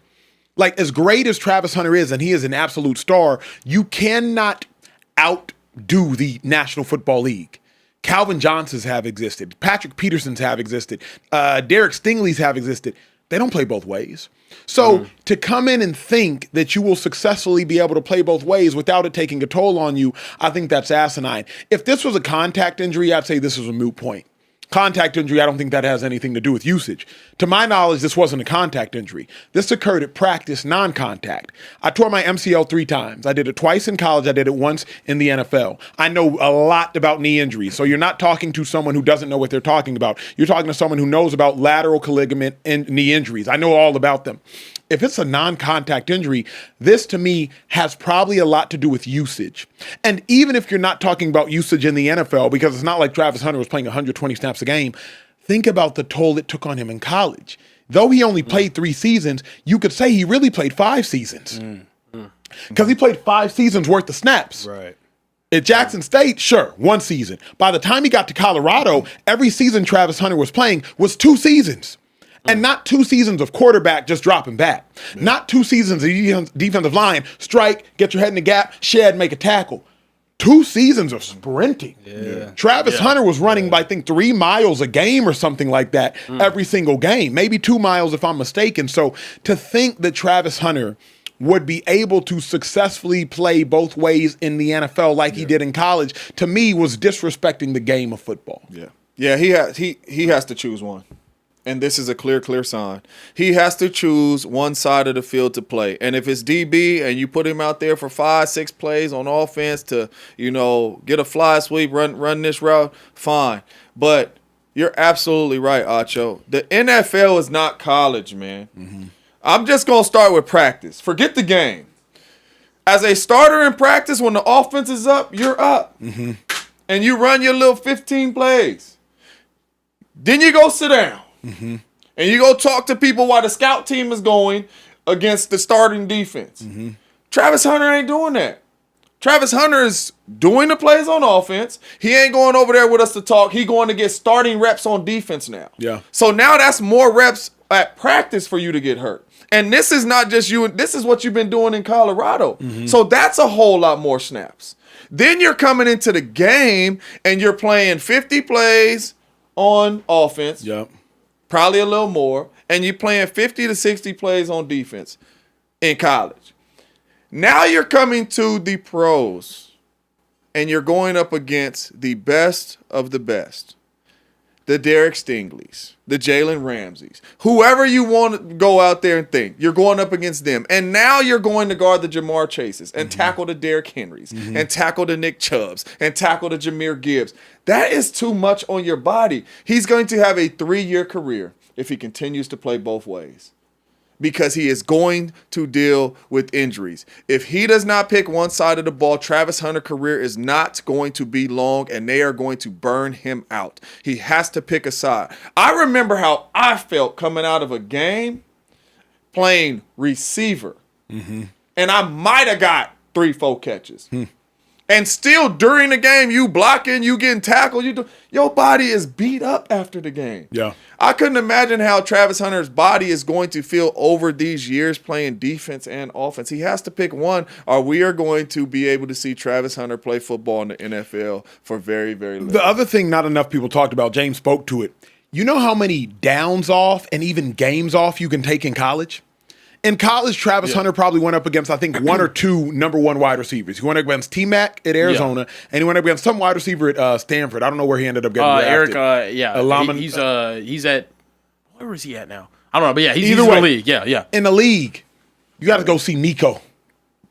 Like, as great as Travis Hunter is, and he is an absolute star, you cannot outdo the National Football League. Calvin Johnsons have existed. Patrick Petersons have existed. Derek Stingley's have existed. They don't play both ways. So to come in and think that you will successfully be able to play both ways without it taking a toll on you, I think that's asinine. If this was a contact injury, I'd say this is a moot point. Contact injury, I don't think that has anything to do with usage. To my knowledge, this wasn't a contact injury. This occurred at practice, non-contact. I tore my MCL 3 times. I did it twice in college. I did it once in the NFL. I know a lot about knee injuries. So you're not talking to someone who doesn't know what they're talking about. You're talking to someone who knows about lateral ligament and knee injuries. I know all about them. If it's a non-contact injury, this to me has probably a lot to do with usage. And even if you're not talking about usage in the NFL, because it's not like Travis Hunter was playing 120 snaps a game, think about the toll it took on him in college. Though he only played 3 seasons, you could say he really played 5 seasons. Because he played 5 seasons worth of snaps. Right. At Jackson State, sure, 1 season. By the time he got to Colorado, every season Travis Hunter was playing was 2 seasons. And not 2 seasons of quarterback just dropping back. Not 2 seasons of defensive line, strike, get your head in the gap, shed, make a tackle. 2 seasons of sprinting. Travis Hunter was running, I think, 3 miles a game or something like that every single game. Maybe 2 miles if I'm mistaken. So to think that Travis Hunter would be able to successfully play both ways in the NFL like he did in college, to me was disrespecting the game of football. Yeah, he has to choose one. And this is a clear sign. He has to choose one side of the field to play. And if it's DB and you put him out there for 5-6 plays on offense to, get a fly sweep, run this route, fine. But you're absolutely right, Acho. The NFL is not college, man. I'm just going to start with practice. Forget the game. As a starter in practice, when the offense is up, you're up. And you run your little 15 plays. Then you go sit down. And you go talk to people while the scout team is going against the starting defense. Travis Hunter ain't doing that. Travis Hunter is doing the plays on offense. He ain't going over there with us to talk. He going to get starting reps on defense now. So now that's more reps at practice for you to get hurt. And this is not just you. This is what you've been doing in Colorado. So that's a whole lot more snaps. Then you're coming into the game and you're playing 50 plays on offense. Probably a little more, and you're playing 50 to 60 plays on defense in college. Now you're coming to the pros, and you're going up against the best of the best, the Derek Stingleys, the Jalen Ramseys, whoever you want to go out there and think, you're going up against them. And now you're going to guard the Jamar Chases and tackle the Derrick Henrys and tackle the Nick Chubbs and tackle the Jahmyr Gibbs. That is too much on your body. He's going to have a 3-year career if he continues to play both ways, because he is going to deal with injuries. If he does not pick one side of the ball, Travis Hunter's career is not going to be long, and they are going to burn him out. He has to pick a side. I remember how I felt coming out of a game playing receiver, and I might have got 3-4 catches. And still during the game, you blocking, you getting tackled, your body is beat up after the game. I couldn't imagine how Travis Hunter's body is going to feel over these years playing defense and offense. He has to pick one, or we are going to be able to see Travis Hunter play football in the NFL for very, very little. The other thing not enough people talked about, James spoke to it. You know how many downs off and even games off you can take in college? In college, Travis Hunter probably went up against, I think, 1 or 2 number 1 wide receivers. He went up against T-Mac at Arizona, and he went up against some wide receiver at Stanford. I don't know where he ended up getting drafted. Eric, he's at, where is he at now? I don't know, but he's in the league. In the league, you got to go see Nico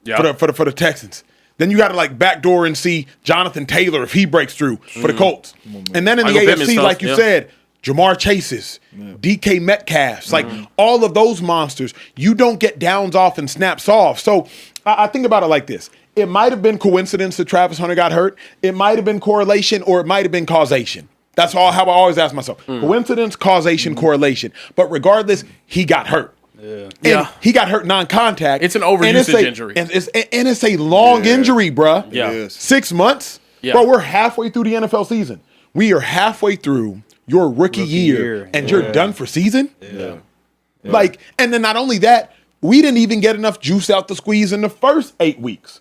for the Texans. Then you got to backdoor and see Jonathan Taylor if he breaks through for the Colts. And then in the AFC, like you said, Jamar Chases, DK Metcalfs, all of those monsters, you don't get downs off and snaps off. So I think about it like this. It might have been coincidence that Travis Hunter got hurt. It might have been correlation, or it might have been causation. That's how I always ask myself. Coincidence, causation, correlation. But regardless, he got hurt. And he got hurt non-contact. It's an overusage injury. And it's a long injury, bruh. Yeah. 6 months? Yeah. Bro, we're halfway through the NFL season. We are halfway through your rookie year and you're done for season? Yeah. Like, and then not only that, we didn't even get enough juice out the squeeze in the first 8 weeks.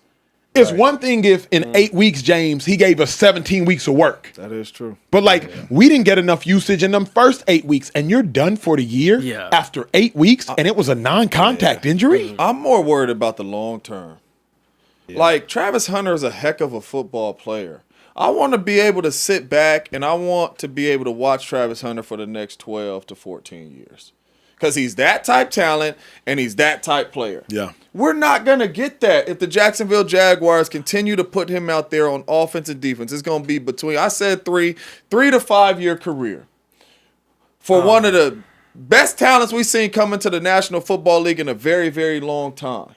It's one thing if in 8 weeks, James, he gave us 17 weeks of work. That is true. But we didn't get enough usage in them first 8 weeks, and you're done for the year after 8 weeks, and it was a non-contact injury? I'm more worried about the long term. Like, Travis Hunter is a heck of a football player. I want to be able to sit back, and I want to be able to watch Travis Hunter for the next 12 to 14 years. Because he's that type talent, and he's that type player. Yeah. We're not going to get that if the Jacksonville Jaguars continue to put him out there on offense and defense. It's going to be between, I said 3 to 5 year career for one of the best talents we've seen come into the National Football League in a very, very long time.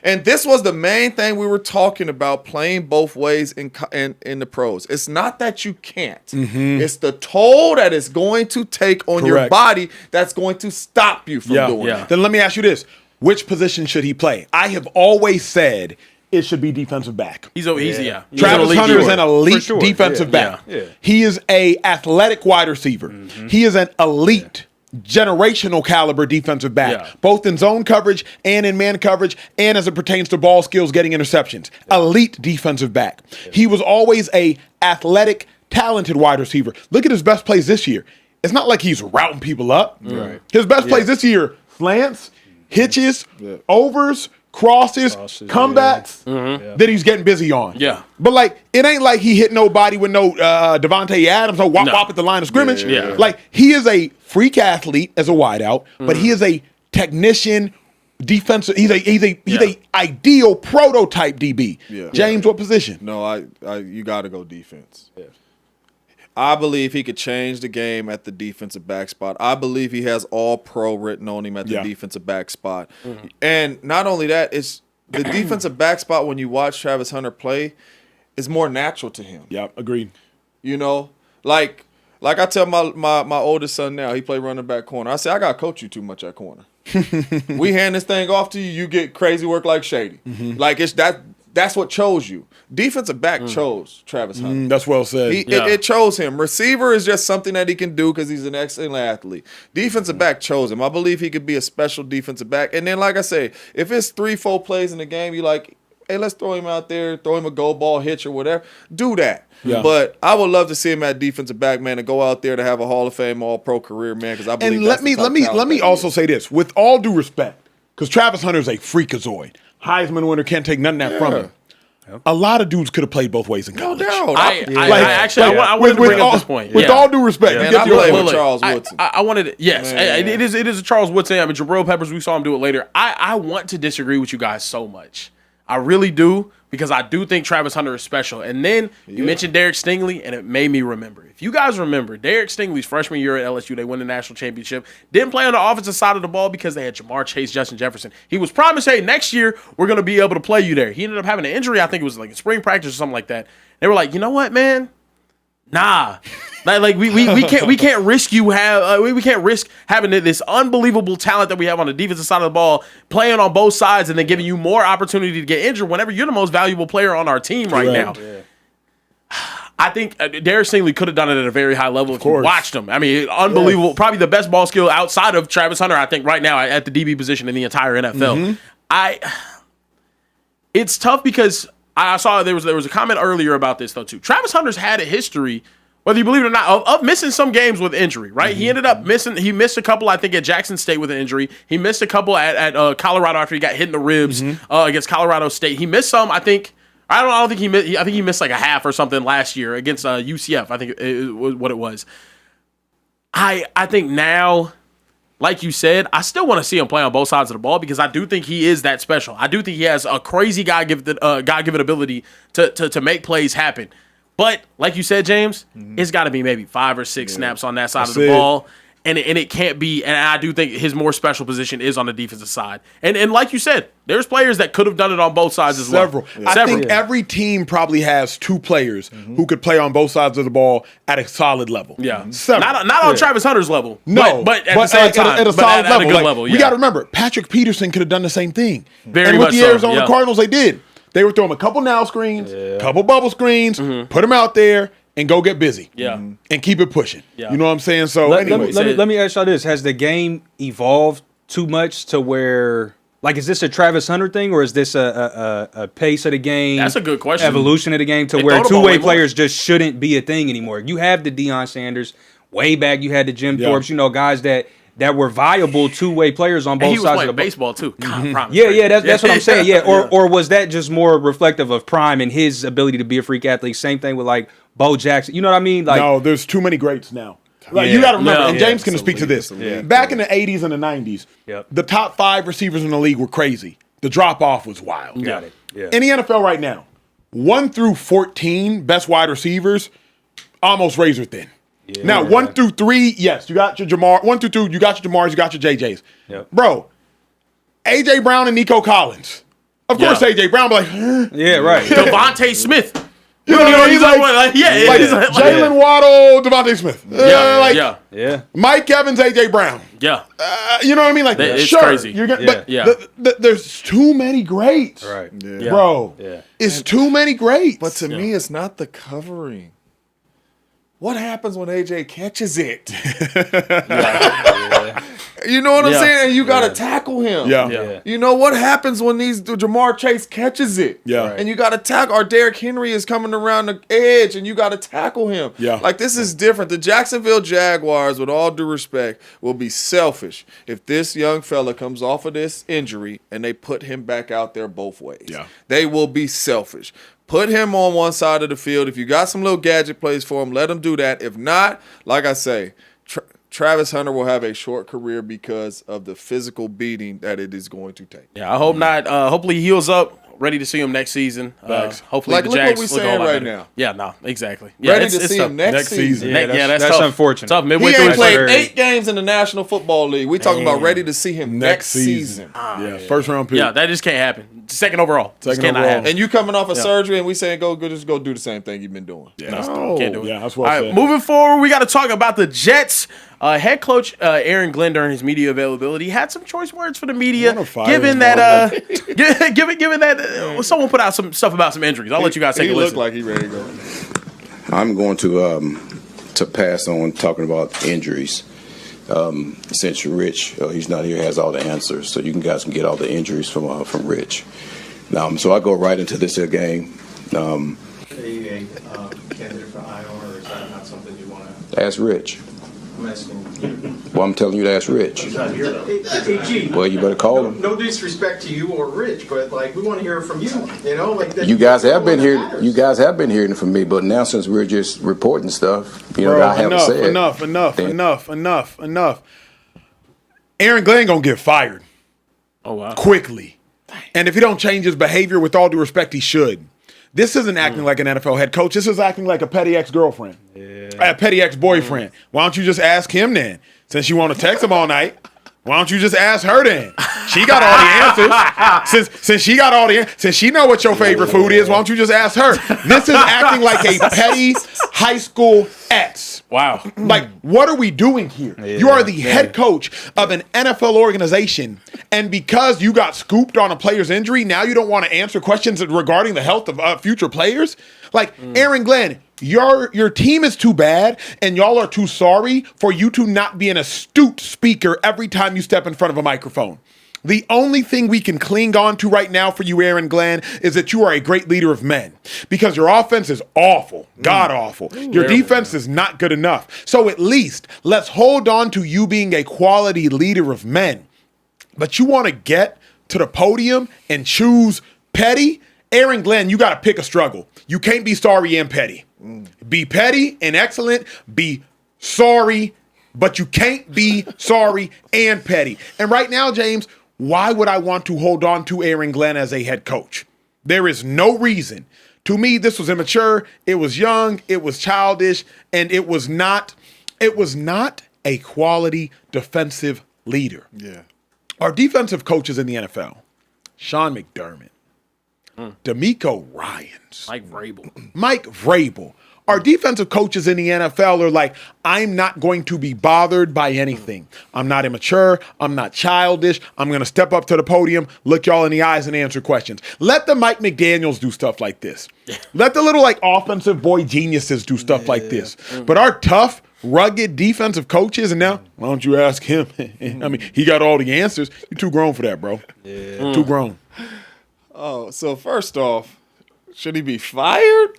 And this was the main thing we were talking about, playing both ways in the pros. It's not that you can't. It's the toll that it's going to take on your body that's going to stop you from doing it. Then let me ask you this. Which position should he play? I have always said it should be defensive back. He's easy, Travis Hunter is an elite defensive back. He is a athletic wide receiver. He is an elite generational caliber defensive back, both in zone coverage and in man coverage, and as it pertains to ball skills, getting interceptions. Elite defensive back. He was always a athletic, talented wide receiver. Look at his best plays this year. It's not like he's routing people up. His best plays this year, slants, hitches, overs, crosses, comebacks that he's getting busy on. But like, it ain't like he hit nobody with no Devontae Adams or wop at the line of scrimmage. Like, he is a freak athlete as a wideout, but he is a technician, defensive. He's a ideal prototype DB. James, what position? No, you got to go defense. I believe he could change the game at the defensive back spot. I believe he has all pro written on him at the defensive back spot. And not only that, it's the defensive back spot when you watch Travis Hunter play is more natural to him. Yep, agreed. You know, like I tell my oldest son now, he play running back corner. I say, I got to coach you too much at corner. We hand this thing off to you, you get crazy work like Shady. Like, it's that's what chose you. Defensive back chose Travis Hunter. That's well said. It chose him. Receiver is just something that he can do because he's an excellent athlete. Defensive back chose him. I believe he could be a special defensive back. And then, like I say, if it's 3-4 plays in the game, you like, hey, let's throw him out there, throw him a go ball hitch or whatever. Do that. But I would love to see him at defensive back, man, and go out there to have a Hall of Fame All-Pro career, man, because I believe and that's let me also say this, with all due respect, because Travis Hunter is a freakazoid. Heisman winner, can't take none of that from him. A lot of dudes could have played both ways in college. No doubt. I wanted to bring up this point. With all due respect, man, I played with Charles Woodson. I wanted to, it is a Charles Woodson. I mean, Jabril Peppers, we saw him do it later. I want to disagree with you guys so much. I really do, because I do think Travis Hunter is special. And then you mentioned Derek Stingley, and it made me remember. If you guys remember, Derek Stingley's freshman year at LSU, they won the national championship. Didn't play on the offensive side of the ball because they had Jamar Chase, Justin Jefferson. He was promised, hey, next year we're going to be able to play you there. He ended up having an injury. I think it was like in spring practice or something like that. They were like, you know what, man? Nah. Like we can't risk we can't risk having this unbelievable talent that we have on the defensive side of the ball playing on both sides and then giving you more opportunity to get injured whenever you're the most valuable player on our team right now. I think Derek Stingley could have done it at a very high level if you watched him. I mean, unbelievable. Probably the best ball skill outside of Travis Hunter, I think, right now at the DB position in the entire NFL. It's tough because I saw there was a comment earlier about this though too. Travis Hunter's had a history, whether you believe it or not, of missing some games with injury, right? He ended up he missed a couple, I think, at Jackson State with an injury. He missed a couple at Colorado after he got hit in the ribs against Colorado State. He missed some, I think. I don't think he missed. I think he missed like a half or something last year against UCF. I think it was what it was. I think now, like you said, I still want to see him play on both sides of the ball because I do think he is that special. I do think he has a crazy God-given ability to make plays happen. But like you said, James, it's got to be maybe 5 or 6 snaps on that side of the ball. And it can't be, and I do think his more special position is on the defensive side. And like you said, there's players that could have done it on both sides as well. Several. I think every team probably has 2 players who could play on both sides of the ball at a solid level. Yeah. Several. Not on Travis Hunter's level. No, but at the same time, at a solid at level. a good level. We got to remember, Patrick Peterson could have done the same thing. Very and much with the so, Arizona Cardinals, they did. They were throwing a couple now screens, couple bubble screens, put them out there, and go get busy. Yeah. And keep it pushing. Yeah. You know what I'm saying? So Let anyway. me ask y'all this. Has the game evolved too much to where, like, is this a Travis Hunter thing, or is this a pace of the game? That's a good question. Evolution of the game to They where throw the ball two-way way more. players just shouldn't be a thing anymore. You have the Deion Sanders. Way back, you had the Jim Thorpes, guys that were viable two-way players on both And he was sides of playing the ball. baseball, too. God, Prime is Yeah, crazy. that's what I'm saying. Yeah, or was that just more reflective of Prime and his ability to be a freak athlete? Same thing with like Bo Jackson. You know what I mean? Like, No, there's too many greats now. Like, Yeah. you got to remember, No. and James can speak to this. Back in the 80s and the 90s, the top 5 receivers in the league were crazy. The drop-off was wild. Got it. Yeah. In the NFL right now, 1 through 14 best wide receivers, almost razor thin. Now, 1 through 3, yes, you got your Jamar. 1 through 2, you got your Jamars, you got your JJs. Yep. Bro, A.J. Brown and Nico Collins. Of course, A.J. Brown be like, Yeah, right. Devontae Smith. you know what I mean? He's like, he's like, Jalen Waddle, Devontae Smith. yeah. Mike Evans, A.J. Brown. Yeah. You know what I mean? Like, It's sure, crazy. You're gonna, Yeah. but there's too many greats. Right. Yeah. Bro, Yeah. it's too many greats. But to me, it's not the covering. What happens when AJ catches it? You know what I'm Yeah. saying? And you got to tackle him. Yeah. You know what happens when Jamar Chase catches it? Yeah. Right. And you got to tackle. Or Derrick Henry is coming around the edge, and you got to tackle him. Yeah. Like, this is different. The Jacksonville Jaguars, with all due respect, will be selfish if this young fella comes off of this injury and they put him back out there both ways. Yeah. They will be selfish. Put him on one side of the field. If you got some little gadget plays for him, let him do that. If not, like I say, Travis Hunter will have a short career because of the physical beating that it is going to take. Yeah, I hope not. Hopefully he heals up. Ready to see him next season. Hopefully Like, the look what Jags we look a saying whole lot right better. now. Yeah, no, exactly. Yeah, Ready it's to see tough. him next season. That's tough. unfortunate. Tough midway He through ain't his played career. 8 games in the National Football League. We talking about ready to see him next season. Yeah, first round pick. Yeah, that just can't happen. Second overall. Just Second cannot overall. happen. And you coming off of surgery, and we saying just go do the same thing you've been doing. Yeah, Can't do it. Yeah, that's All well right, said. moving forward, we got to talk about the Jets. Head coach Aaron Glenn, during his media availability, had some choice words for the media, Wanna fire given him, that given that someone put out some stuff about some injuries. I'll let you guys take He a looked listen. like he ready to go. I'm going to pass on talking about injuries. Since Rich, he's not here, has all the answers, so you guys can get all the injuries from Rich. So I go right into this game. Are you a candidate for IR, or is that not something you want to? Ask Rich. I'm asking you. Well, I'm telling you to ask Rich. He's not here though. Hey, Well, you better call him. No disrespect to you or Rich, but like we want to hear from you. You know, like that. You guys have been here. Matters. You guys have been hearing from me, but now since we're just reporting stuff, Bro, I haven't said enough. Aaron Glenn gonna get fired Oh wow. quickly. And if he don't change his behavior, with all due respect, he should. This isn't acting like an NFL head coach. This is acting like a petty ex-girlfriend. A petty ex-boyfriend. Why don't you just ask him then? Since you want to text him all night, why don't you just ask her then? She got all the answers. Since she got all the since she know what your favorite food is, why don't you just ask her? This is acting like a petty high school ex. Wow. Like, what are we doing here? You are the head coach of an NFL organization, and because you got scooped on a player's injury, now you don't want to answer questions regarding the health of future players? Like, Aaron Glenn, your team is too bad, and y'all are too sorry for you to not be an astute speaker every time you step in front of a microphone. The only thing we can cling on to right now for you, Aaron Glenn, is that you are a great leader of men, because your offense is awful, god awful. Your defense is not good enough. So at least let's hold on to you being a quality leader of men. But you want to get to the podium and choose petty? Aaron Glenn, you got to pick a struggle. You can't be sorry and petty. Be petty and excellent. Be sorry, but you can't be sorry and petty. And right now, James, why would I want to hold on to Aaron Glenn as a head coach? There is no reason. To me, this was immature. It was young. It was childish. And it was not a quality defensive leader. Yeah. Our defensive coaches in the NFL, Sean McDermott, D'Amico Ryans, Mike Vrabel. Our defensive coaches in the NFL are like, I'm not going to be bothered by anything. I'm not immature. I'm not childish. I'm going to step up to the podium, look y'all in the eyes, and answer questions. Let the Mike McDaniels do stuff like this. Let the little offensive boy geniuses do stuff like this. But our tough, rugged defensive coaches, and now, why don't you ask him? I mean, he got all the answers. You're too grown for that, bro. Yeah. Too grown. Oh, so first off, should he be fired?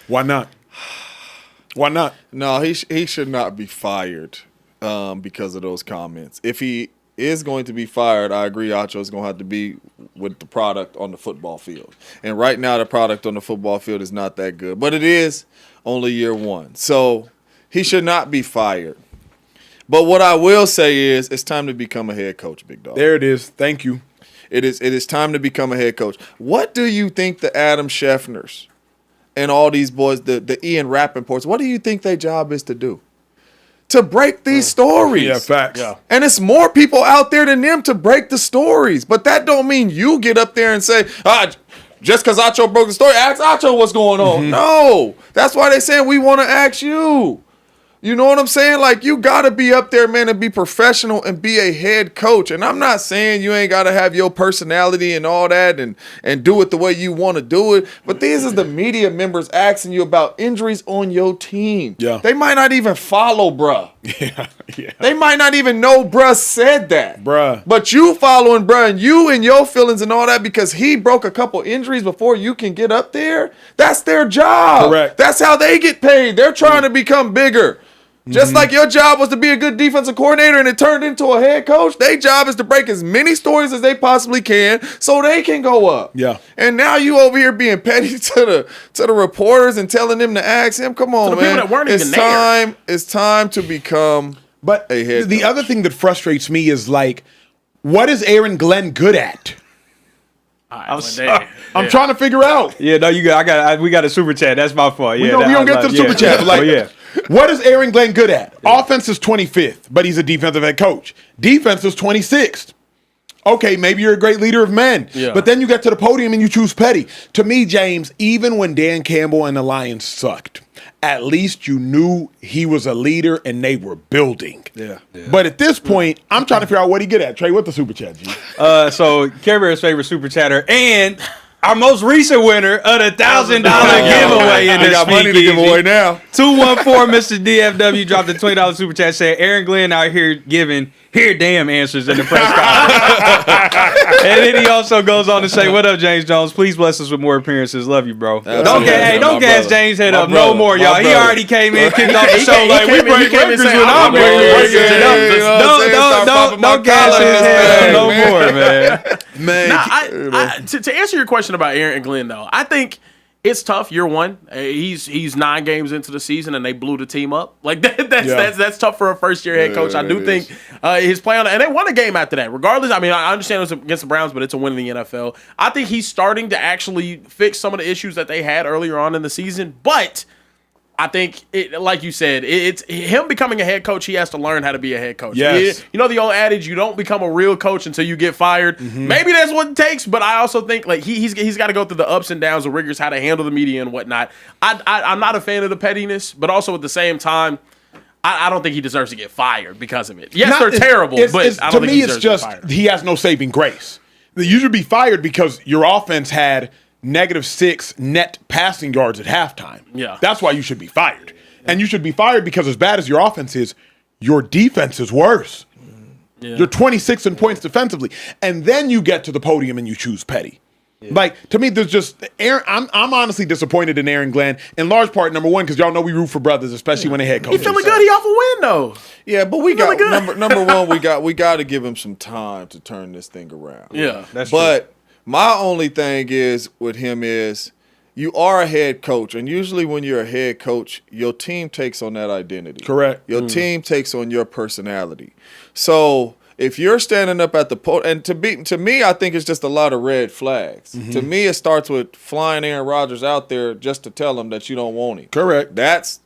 Why not? Why not? No, he should not be fired because of those comments. If he is going to be fired, I agree Acho is going to have to be with the product on the football field. And right now the product on the football field is not that good. But it is only year one. So he should not be fired. But what I will say is it's time to become a head coach, big dog. There it is. Thank you. It is time to become a head coach. What do you think the Adam Scheffners and all these boys, the Ian Rappaports, what do you think their job is to do? To break these stories. Yeah, facts. Yeah. And it's more people out there than them to break the stories. But that don't mean you get up there and say, just because Acho broke the story, ask Acho what's going on. No. That's why they saying we want to ask you. You know what I'm saying? Like, you got to be up there, man, and be professional and be a head coach. And I'm not saying you ain't got to have your personality and all that and do it the way you want to do it. But these is the media members asking you about injuries on your team. Yeah. They might not even follow bruh. Yeah. They might not even know bruh said that. Bruh. But you following bruh and you and your feelings and all that because he broke a couple injuries before you can get up there. That's their job. Correct. That's how they get paid. They're trying to become bigger. Just like your job was to be a good defensive coordinator and it turned into a head coach, their job is to break as many stories as they possibly can so they can go up. Yeah. And now you over here being petty to the reporters and telling them to ask him, come on, To the man. people that weren't even there. It's time to become a head the coach. other thing that frustrates me is what is Aaron Glenn good at? I'm I'm trying to figure out. Yeah, no, we got a super chat. That's my fault. Yeah, We don't get to the super chat. But what is Aaron Glenn good at? Offense is 25th, but he's a defensive head coach. Defense is 26th. Okay, maybe you're a great leader of men. Yeah. But then you get to the podium and you choose petty. To me, James, even when Dan Campbell and the Lions sucked, at least you knew he was a leader and they were building. Yeah. But at this point, I'm trying to figure out what he good at. Trey, what the super chat, G? So Care Bear's favorite super chatter and our most recent winner of the $1,000 giveaway in We this got money to give away now. 214 Mr. DFW dropped a $20 super chat saying Aaron Glenn out here giving damn answers in the press conference. And then he also goes on to say, what up, James Jones? Please bless us with more appearances. Love you, bro. Don't gas James head up no more, y'all. He already came in, kicked off the show like we break records when I'm breaking records. Don't gas his head up no more, man. Man. To answer your question about Aaron Glenn, though, I think it's tough. Year one, he's 9 games into the season and they blew the team up. Like that's tough for a first year head coach. I do think his play on it, and they won a game after that. Regardless, I mean, I understand it was against the Browns, but it's a win in the NFL. I think he's starting to actually fix some of the issues that they had earlier on in the season, but I think, like you said, it's him becoming a head coach. He has to learn how to be a head coach. Yes. You know the old adage, you don't become a real coach until you get fired. Maybe that's what it takes, but I also think he's got to go through the ups and downs, the rigors, how to handle the media and whatnot. I'm not a fan of the pettiness, but also at the same time, I don't think he deserves to get fired because of it. Yes, they're terrible, but I don't think he deserves to get fired. He has no saving grace. You should be fired because your offense had -6 net passing yards at halftime. Yeah. That's why you should be fired. And you should be fired because as bad as your offense is, your defense is worse. Yeah. You're 26 in points defensively. And then you get to the podium and you choose petty. Yeah. Like, to me, there's just Aaron. I'm honestly disappointed in Aaron Glenn, in large part, number one, because y'all know we root for brothers, especially when they head coach. He feeling good. He off a win though. Yeah, but we got number one. We got to give him some time to turn this thing around. Yeah, that's true. But my only thing is with him is you are a head coach, and usually when you're a head coach, your team takes on that identity. Correct. Your team takes on your personality. So if you're standing up at the and to me, I think it's just a lot of red flags. Mm-hmm. To me, it starts with flying Aaron Rodgers out there just to tell him that you don't want him. Correct. That's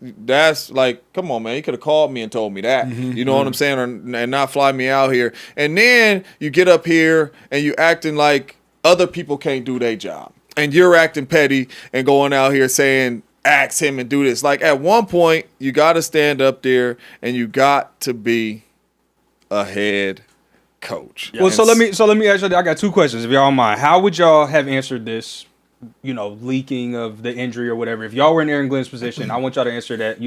like, come on, man. You could have called me and told me that. Mm-hmm. You know what I'm saying? And not fly me out here. And then you get up here and you acting like other people can't do their job. And you're acting petty and going out here saying, ask him and do this. Like, at one point, you got to stand up there and you got to be a head coach. Well, so let me ask you. I got 2 questions, if y'all don't mind. How would y'all have answered this? Leaking of the injury or whatever. If y'all were in Aaron Glenn's position, I want y'all to answer that.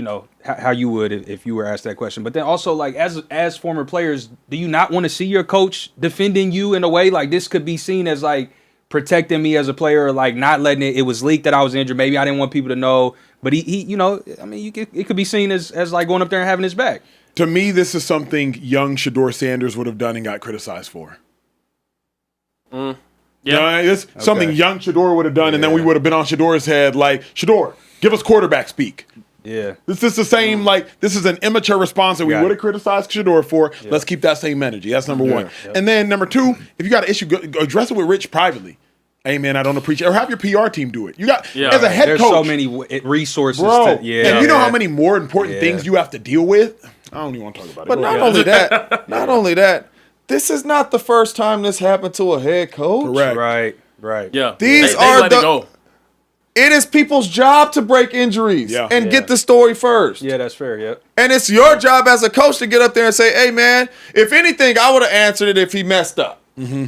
How you would if you were asked that question. But then also, like, as former players, do you not want to see your coach defending you in a way like this could be seen as like protecting me as a player, or like not letting it was leaked that I was injured? Maybe I didn't want people to know, but he it could be seen as like going up there and having his back. To me, this is something young Shador Sanders would have done and got criticized for. Yeah, it's something young Shador would have done, and then we would have been on Shador's head like, Shador, give us quarterback speak. Yeah. This is the same, like, this is an immature response that we would have criticized Shador for. Yeah. Let's keep that same energy. That's number one. Yeah. And then number 2, if you got an issue, go address it with Rich privately. Hey, man, I don't appreciate it. Or have your PR team do it. You got, as a head There's coach. so many resources. Bro, and you know how many more important things you have to deal with? I don't even want to talk about it. But not only that, this is not the first time this happened to a head coach. Correct. Right. Yeah. These are it is people's job to break injuries and get the story first. Yeah, that's fair. Yep. And it's your job as a coach to get up there and say, hey, man, if anything, I would have answered it if he messed up. Mm-hmm.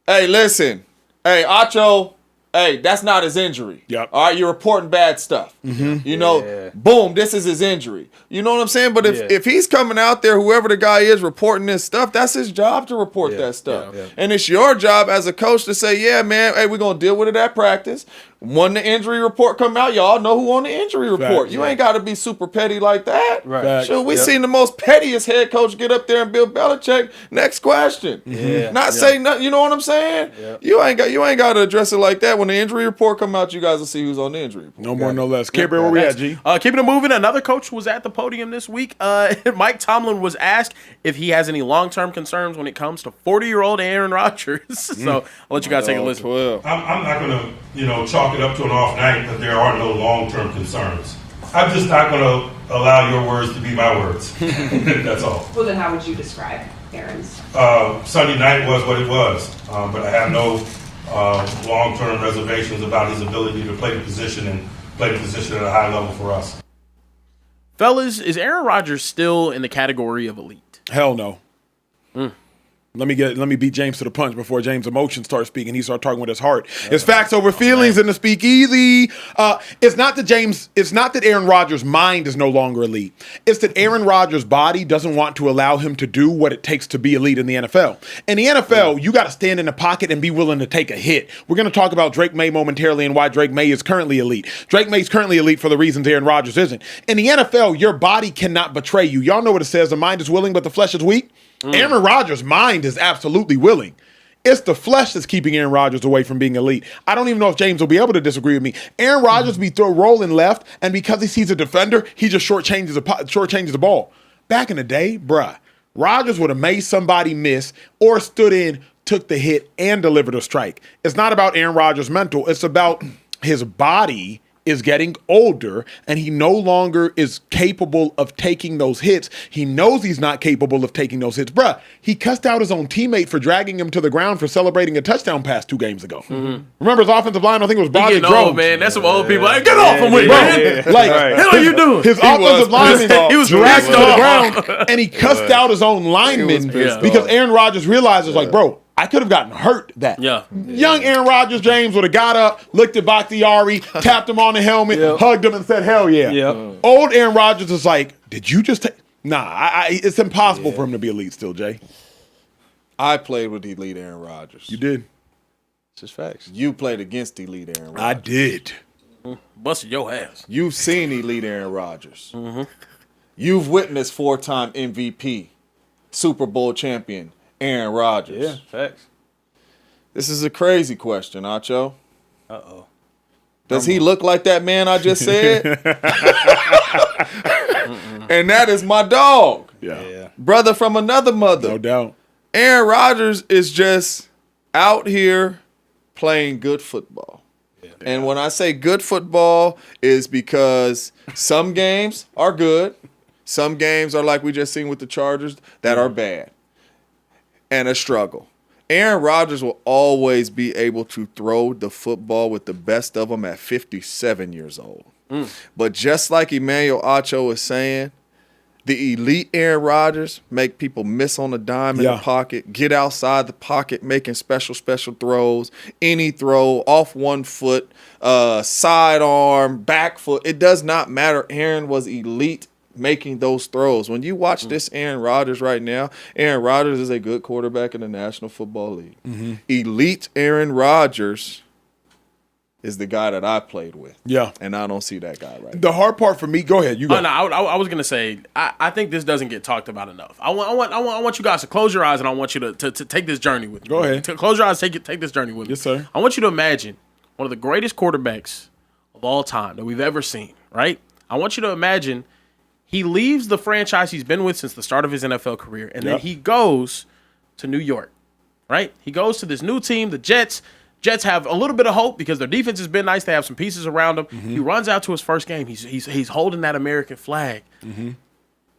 Hey, listen. Hey, Acho, hey, that's not his injury. Yep. All right, you're reporting bad stuff. Mm-hmm. Boom, this is his injury. You know what I'm saying? But if he's coming out there, whoever the guy is reporting this stuff, that's his job to report that stuff. Yeah. And it's your job as a coach to say, yeah, man, hey, we're going to deal with it at practice. When the injury report come out, y'all know who on the injury report. You ain't got to be super petty like that. Right. Sure, we seen the most pettiest head coach get up there and Bill Belichick. Next question. Not say nothing. You know what I'm saying? You ain't got to address it like that. When the injury report come out, you guys will see who's on the injury report. No more, no less. Caper, where we at, G? Keeping it moving, another coach was at the podium this week. Mike Tomlin was asked if he has any long-term concerns when it comes to 40-year-old Aaron Rodgers. So I'll let you guys take a listen. I'm not going to chalk it up to an off night, but there are no long-term concerns. I'm just not going to allow your words to be my words. That's all. Well, then how would you describe Aaron's? Sunday night was what it was, but I have no long-term reservations about his ability to play the position and play the position at a high level for us. Fellas, is Aaron Rodgers still in the category of elite? Hell no. Let me beat James to the punch before James' emotions start speaking. He start talking with his heart. It's facts over feelings in the Speakeasy. It's not that Aaron Rodgers' mind is no longer elite. It's that Aaron Rodgers' body doesn't want to allow him to do what it takes to be elite in the NFL. In the NFL, you got to stand in the pocket and be willing to take a hit. We're going to talk about Drake Maye momentarily and why Drake Maye is currently elite. Drake Maye is currently elite for the reasons Aaron Rodgers isn't. In the NFL, your body cannot betray you. Y'all know what it says. The mind is willing, but the flesh is weak. Aaron Rodgers' mind is absolutely willing. It's the flesh that's keeping Aaron Rodgers away from being elite. I don't even know if James will be able to disagree with me. Aaron Rodgers be rolling left, and because he sees a defender, he just shortchanges the ball. Back in the day, Rodgers would have made somebody miss or stood in, took the hit, and delivered a strike. It's not about Aaron Rodgers' mental. It's about his body is getting older, and he no longer is capable of taking those hits. He knows he's not capable of taking those hits. He cussed out his own teammate for dragging him to the ground for celebrating a touchdown pass 2 games ago. Remember his offensive line? I think it was Broderick Jones. Old, man. That's some old people. Like, get off him with man. Like, hell are you doing? His offensive lineman, he was dragged him to the ground, and he cussed out his own lineman because Aaron Rodgers realizes, I could have gotten hurt that. Young Aaron Rodgers, James, would have got up, looked at Bakhtiari, tapped him on the helmet, hugged him, and said, hell yeah. Old Aaron Rodgers is like, did you just take... Nah, it's impossible for him to be elite still, Jay. I played with elite Aaron Rodgers. You did. It's just facts. You played against elite Aaron Rodgers. I did. Busted your ass. You've seen elite Aaron Rodgers. You've witnessed 4-time MVP, Super Bowl champion, Aaron Rodgers. Yeah, facts. This is a crazy question, Acho. Uh-oh. Does he look like that man I just said? And that is my dog. Yeah. Brother from another mother. No doubt. Aaron Rodgers is just out here playing good football. And when I say good football is because some games are good. Some games are like we just seen with the Chargers that are bad and a struggle. Aaron Rodgers will always be able to throw the football with the best of them at 57 years old. But just like Emmanuel Acho is saying, the elite Aaron Rodgers make people miss on a dime in the pocket, get outside the pocket, making special throws, any throw, off one foot, sidearm, back foot. It does not matter. Aaron was elite making those throws. When you watch this Aaron Rodgers right now, Aaron Rodgers is a good quarterback in the National Football League. Elite Aaron Rodgers is the guy that I played with. Yeah. And I don't see that guy right now. The hard part for me, go ahead. You go. No, I was gonna say I think this doesn't get talked about enough. I want you guys to close your eyes and I want you to take this journey with me. Go ahead. Close your eyes, take this journey with me. Yes, sir. I want you to imagine one of the greatest quarterbacks of all time that we've ever seen, right? I want you to imagine he leaves the franchise he's been with since the start of his NFL career, and then he goes to New York, right? He goes to this new team, the Jets. Jets have a little bit of hope because their defense has been nice. They have some pieces around him. He runs out to his first game. He's holding that American flag.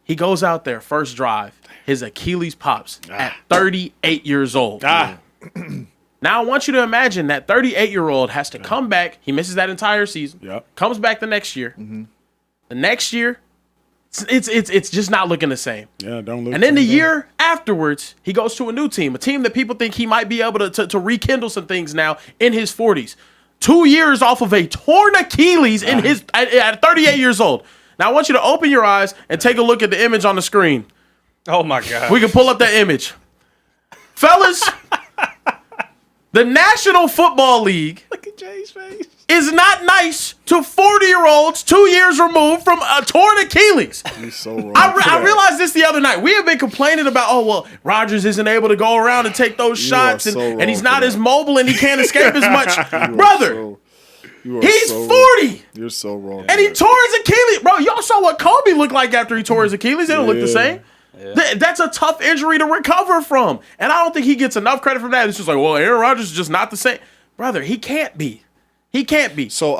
He goes out there, first drive. His Achilles pops at 38 years old. Now I want you to imagine that 38-year-old has to come back. He misses that entire season. Comes back the next year. The next year, it's just not looking the same. Yeah, don't look. And then the year afterwards, he goes to a new team, a team that people think he might be able to rekindle some things now in his 40s. 2 years off of a torn Achilles at 38 years old. Now I want you to open your eyes and take a look at the image on the screen. Oh my God. We can pull up that image. Fellas, the National Football League Look at Jay's face. is not nice to 40-year-olds 2 years removed from a torn Achilles. You're so wrong. I realized this the other night. We have been complaining about, Rodgers isn't able to go around and take those shots, and he's not as mobile and he can't escape as much. Brother, he's 40. You're so wrong. And he tore his Achilles. Bro, y'all saw what Kobe looked like after he tore his Achilles. It don't look the same. That's a tough injury to recover from. And I don't think he gets enough credit for that. It's just like, Aaron Rodgers is just not the same. Brother, he can't be. He can't be. So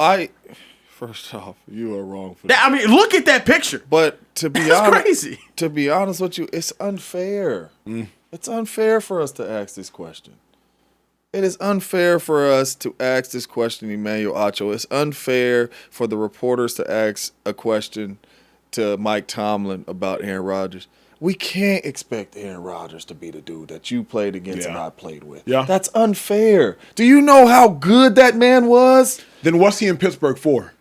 first off, you are wrong for that. I mean, look at that picture. But to be That's honest, crazy. To be honest with you, it's unfair. It's unfair for us to ask this question. It is unfair for us to ask this question, Emmanuel Acho. It's unfair for the reporters to ask a question to Mike Tomlin about Aaron Rodgers. We can't expect Aaron Rodgers to be the dude that you played against and I played with. Yeah. That's unfair. Do you know how good that man was? Then what's he in Pittsburgh for?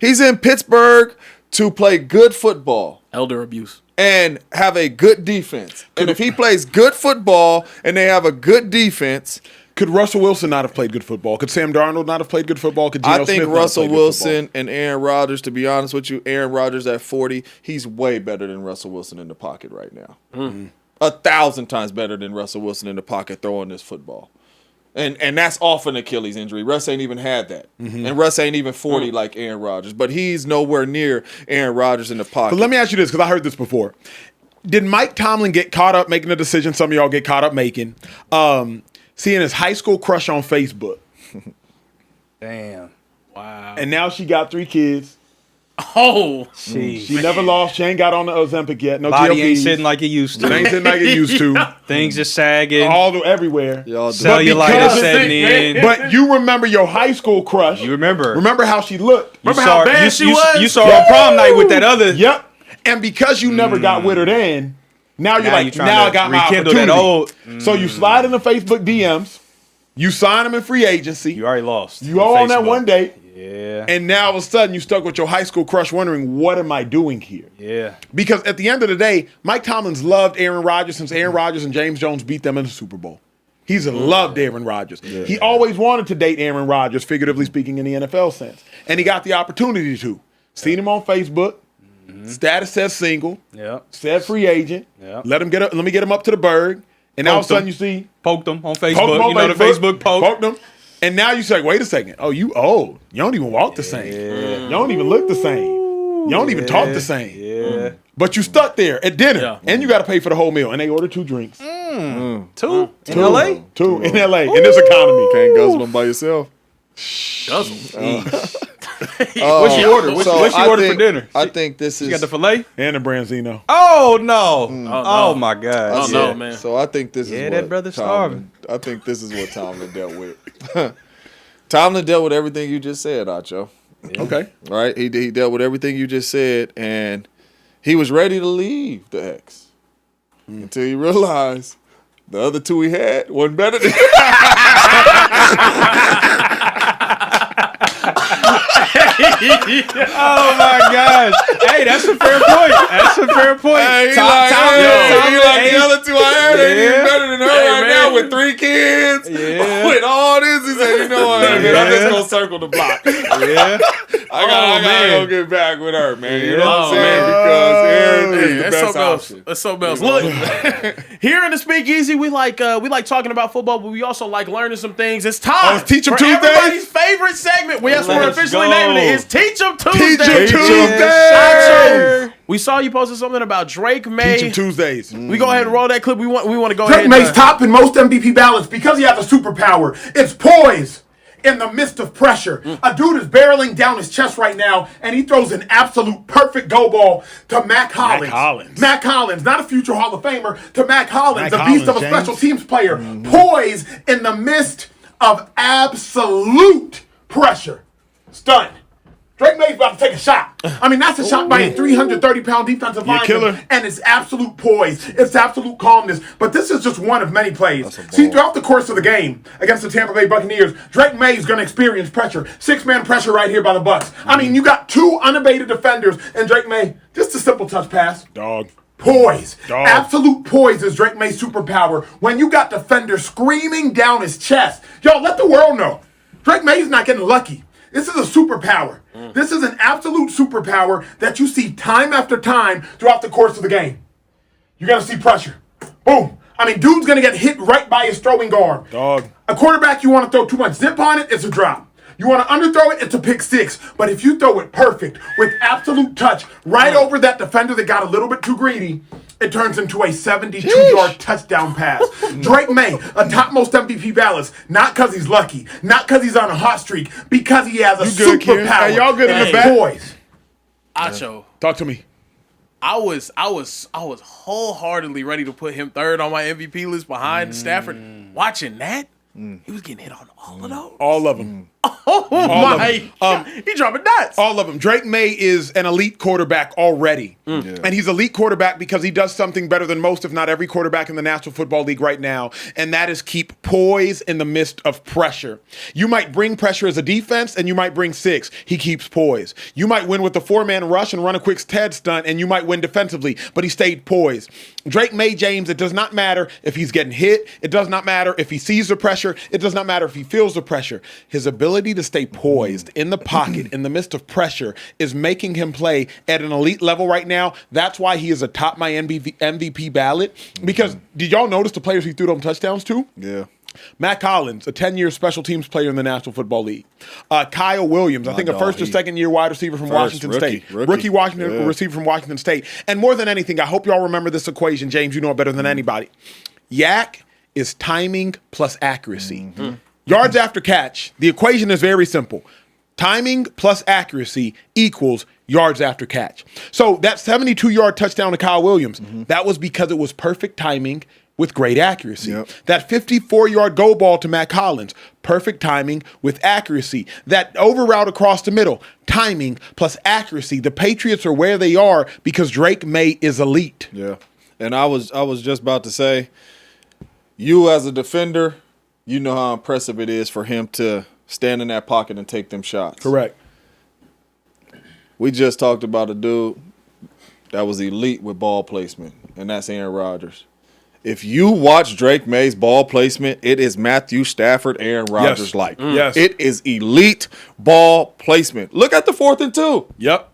He's in Pittsburgh to play good football. Elder abuse. And have a good defense. And if he plays good football and they have a good defense. Could Russell Wilson not have played good football? Could Sam Darnold not have played good football? Could Geno I think Smith not have Russell played good Wilson and Aaron Rodgers, to be honest with you, Aaron Rodgers at 40, he's way better than Russell Wilson in the pocket right now. 1,000 times better than Russell Wilson in the pocket throwing this football. And that's off an Achilles injury. Russ ain't even had that. And Russ ain't even 40 like Aaron Rodgers. But he's nowhere near Aaron Rodgers in the pocket. But let me ask you this, because I heard this before. Did Mike Tomlin get caught up making a decision some of y'all get caught up making? Seeing his high school crush on Facebook. Damn. Wow. And now she got 3 kids. Oh. She never lost. She ain't got on the Ozempic yet. No Body GLPs. ain't sitting like it used to. It ain't sitting like it used to. Things just sagging. Everywhere. Y'all do. Cellulitis setting in. But you remember your high school crush. You remember. Remember how she looked. Remember how bad she was? You saw her on prom night with that other. Yep. And because you never got with her then, now you're like, trying now to I got my rekindle opportunity. that old. So you slide in the Facebook DMs. You sign them in free agency. You already lost. You all on that Facebook. one day. Yeah. And now all of a sudden you stuck with your high school crush wondering, what am I doing here? Yeah. Because at the end of the day, Mike Tomlin's loved Aaron Rodgers since Aaron Rodgers and James Jones beat them in the Super Bowl. He's loved Aaron Rodgers. Yeah. He always wanted to date Aaron Rodgers, figuratively speaking, in the NFL sense. And he got the opportunity to. Seen him on Facebook. Status says single. Yeah. Said free agent. Yeah. Let me get him up to the Berg. And now all of a sudden you see. Poked them on Facebook. Poked him on the Facebook poke. Poked them. And now you say, wait a second. Oh, you old. You don't even walk the same. You don't even look the same. You don't even talk the same. Yeah. But you stuck there at dinner. Yeah. And you got to pay for the whole meal. And they ordered 2 drinks. Two in LA. Two in LA in this economy. Can't guzzle them by yourself. What's she order? What's she order for dinner? I think this is. You got the filet? And the Branzino. Oh no! Oh my God! Oh no, man. So I think this is Yeah, what that brother's starving. I think this is what Tomlin dealt with. Tomlin dealt with everything you just said, Acho. Okay. Right? He dealt with everything you just said, and he was ready to leave the X until he realized the other two he had wasn't better than Oh my gosh! Hey, that's a fair point. That's a fair point. Hey, he Tom- like, Tom- hey, he like hey, the other two I had ain't Yeah. even better than her Hey, right man. now with 3 kids. Yeah. With all this, he said, you know what, man, I'm just gonna circle the block. Yeah. I gotta man. go get back with her, man. You know what I'm Oh, saying? man. Because Aaron Hey, is the that's best something else. option. That's something else. Look, here in the Speakeasy, we like talking about football, but we also like learning some things. It's time Oh, it's Teach 'em for Tuesdays? everybody's favorite segment. Yes, we're Let's officially go. naming it. It's Teach 'em Tuesdays. Teach 'em Tuesdays. Acho, we saw you posted something about Drake Maye. Teach 'em Tuesdays. We go ahead and roll that clip. We want to go Drake ahead. Maye's top in most MVP ballots because he has a superpower. It's poise in the midst of pressure. A dude is barreling down his chest right now, and he throws an absolute perfect go ball to Mac Hollins. Hollins. Mac Hollins, not a future Hall of Famer, to Mac Hollins, Mac a beast of a Hollins, special James. teams player. Poise in the midst of absolute pressure. Stunned. Drake Maye's about to take a shot. I mean, that's a shot by a 330-pound defensive lineman. killer. And it's absolute poise. It's absolute calmness. But this is just one of many plays. See, throughout the course of the game against the Tampa Bay Buccaneers, Drake Maye is going to experience pressure. 6-man pressure right here by the Bucs. I mean, you got 2 unabated defenders, and Drake Maye, just a simple touch pass. Dog. Poise. Dog. Absolute poise is Drake Maye's superpower. When you got defenders screaming down his chest. Yo, let the world know. Drake Maye's not getting lucky. This is a superpower. This is an absolute superpower that you see time after time throughout the course of the game. You're going to see pressure. Boom. I mean, dude's going to get hit right by his throwing arm. Dog. A quarterback, you want to throw too much zip on it, it's a drop. You want to underthrow it, it's a pick 6. But if you throw it perfect, with absolute touch, right over that defender that got a little bit too greedy, it turns into a 72-yard touchdown pass. Drake Maye, a topmost MVP ballots, not because he's lucky, not because he's on a hot streak, because he has a You good, Ken? superpower. Hey, y'all good in the and back? Boys. Acho. Talk to me. I was wholeheartedly ready to put him third on my MVP list behind Stafford. Watching that, he was getting hit on all of those. All of them. Oh of my! them. He dropping nuts. All of them. Drake Maye is an elite quarterback already. And he's elite quarterback because he does something better than most, if not every quarterback in the National Football League right now, and that is keep poise in the midst of pressure. You might bring pressure as a defense, and you might bring 6. He keeps poise. You might win with the 4-man rush and run a quick Ted stunt, and you might win defensively, but he stayed poised. Drake Maye, James, it does not matter if he's getting hit. It does not matter if he sees the pressure. It does not matter if he feels the pressure. His ability to stay poised in the pocket in the midst of pressure is making him play at an elite level right now. That's why he is atop my MVP ballot. Because did y'all notice the players he threw them touchdowns to? Yeah. Mac Hollins, a 10-year special teams player in the National Football League. Kyle Williams, I think a dog, first or second-year wide receiver from Washington rookie, State. rookie. Washington receiver from Washington State. And more than anything, I hope y'all remember this equation. James, you know it better than anybody. Yak is timing plus accuracy. Yards after catch, the equation is very simple. Timing plus accuracy equals yards after catch. So that 72-yard touchdown to Kyle Williams, that was because it was perfect timing with great accuracy. Yep. That 54-yard go ball to Mac Hollins, perfect timing with accuracy. That over route across the middle, timing plus accuracy. The Patriots are where they are because Drake Maye is elite. Yeah. And I was just about to say, you as a defender, you know how impressive it is for him to stand in that pocket and take them shots. Correct. We just talked about a dude that was elite with ball placement, and that's Aaron Rodgers. If you watch Drake Maye's ball placement, it is Matthew Stafford, Aaron Rodgers like. Yes. It is elite ball placement. Look at the 4th and 2. Yep.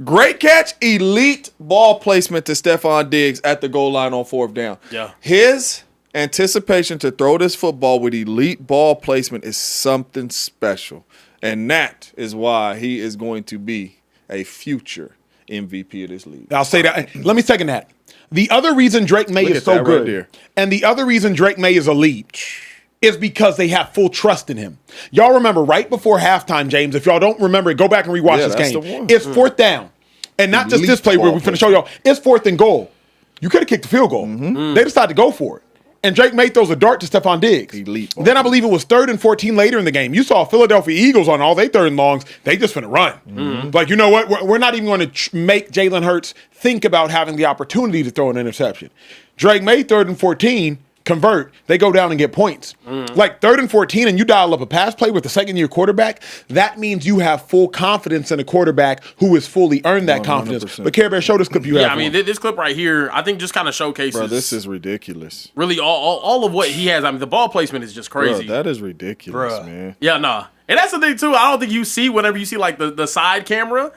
Great catch, elite ball placement to Stephon Diggs at the goal line on 4th down. Yeah. His anticipation to throw this football with elite ball placement is something special. And that is why he is going to be a future MVP of this league. I'll say that. Let me second that. The other reason Drake Maye Look is at so that right good, there. and the other reason Drake Maye is elite, is because they have full trust in him. Y'all remember right before halftime, James, if y'all don't remember it, go back and rewatch Yeah, this that's game. the one. It's fourth down. And not just this Elite play where we're ball going to show y'all, it's fourth and goal. You could have kicked the field goal. They decided to go for it. And Drake Maye throws a dart to Stephon Diggs. Elite ball. Then I believe it was 3rd and 14 later in the game. You saw Philadelphia Eagles on all they 3rd and longs. They just finna run. Like, you know what? We're not even going to make Jalen Hurts think about having the opportunity to throw an interception. Drake Maye, 3rd and 14, convert. They go down and get points. Like 3rd and 14 and you dial up a pass play with a second-year quarterback, that means you have full confidence in a quarterback who has fully earned that confidence. 100%. But Care Bear, show this clip you have. Yeah, I mean, this clip right here, I think just kind of showcases. Bro, this is ridiculous. really all of what he has. I mean, the ball placement is just crazy. Bro, that is ridiculous, Bruh. man. Yeah, nah. And that's the thing, too. I don't think you see whenever you see, like, the side camera.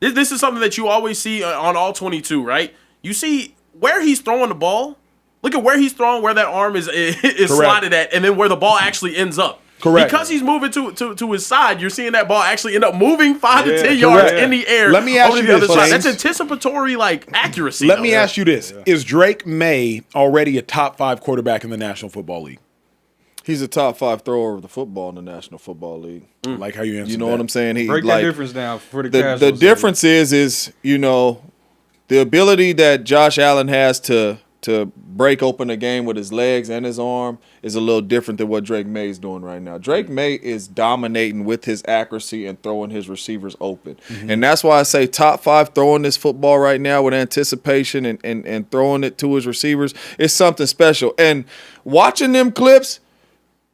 This is something that you always see on all 22, right? You see where he's throwing the ball. Look at where he's throwing, where that arm is slotted at, and then where the ball actually ends up. Correct. Because he's moving to his side, you're seeing that ball actually end up moving 5 to 10 correct. yards in the air. Let me ask over you to the this, other side. James. That's anticipatory, like, accuracy. Let me ask you this. Is Drake Maye already a top 5 quarterback in the National Football League? He's a top 5 thrower of the football in the National Football League. Like how you answered You know that. what I'm saying? He Break like that difference down for the the casuals. difference is you know the ability that Josh Allen has to break open a game with his legs and his arm is a little different than what Drake Maye is doing right now. Drake Maye is dominating with his accuracy and throwing his receivers open. And that's why I say top 5 throwing this football right now with anticipation and throwing it to his receivers is something special. And watching them clips,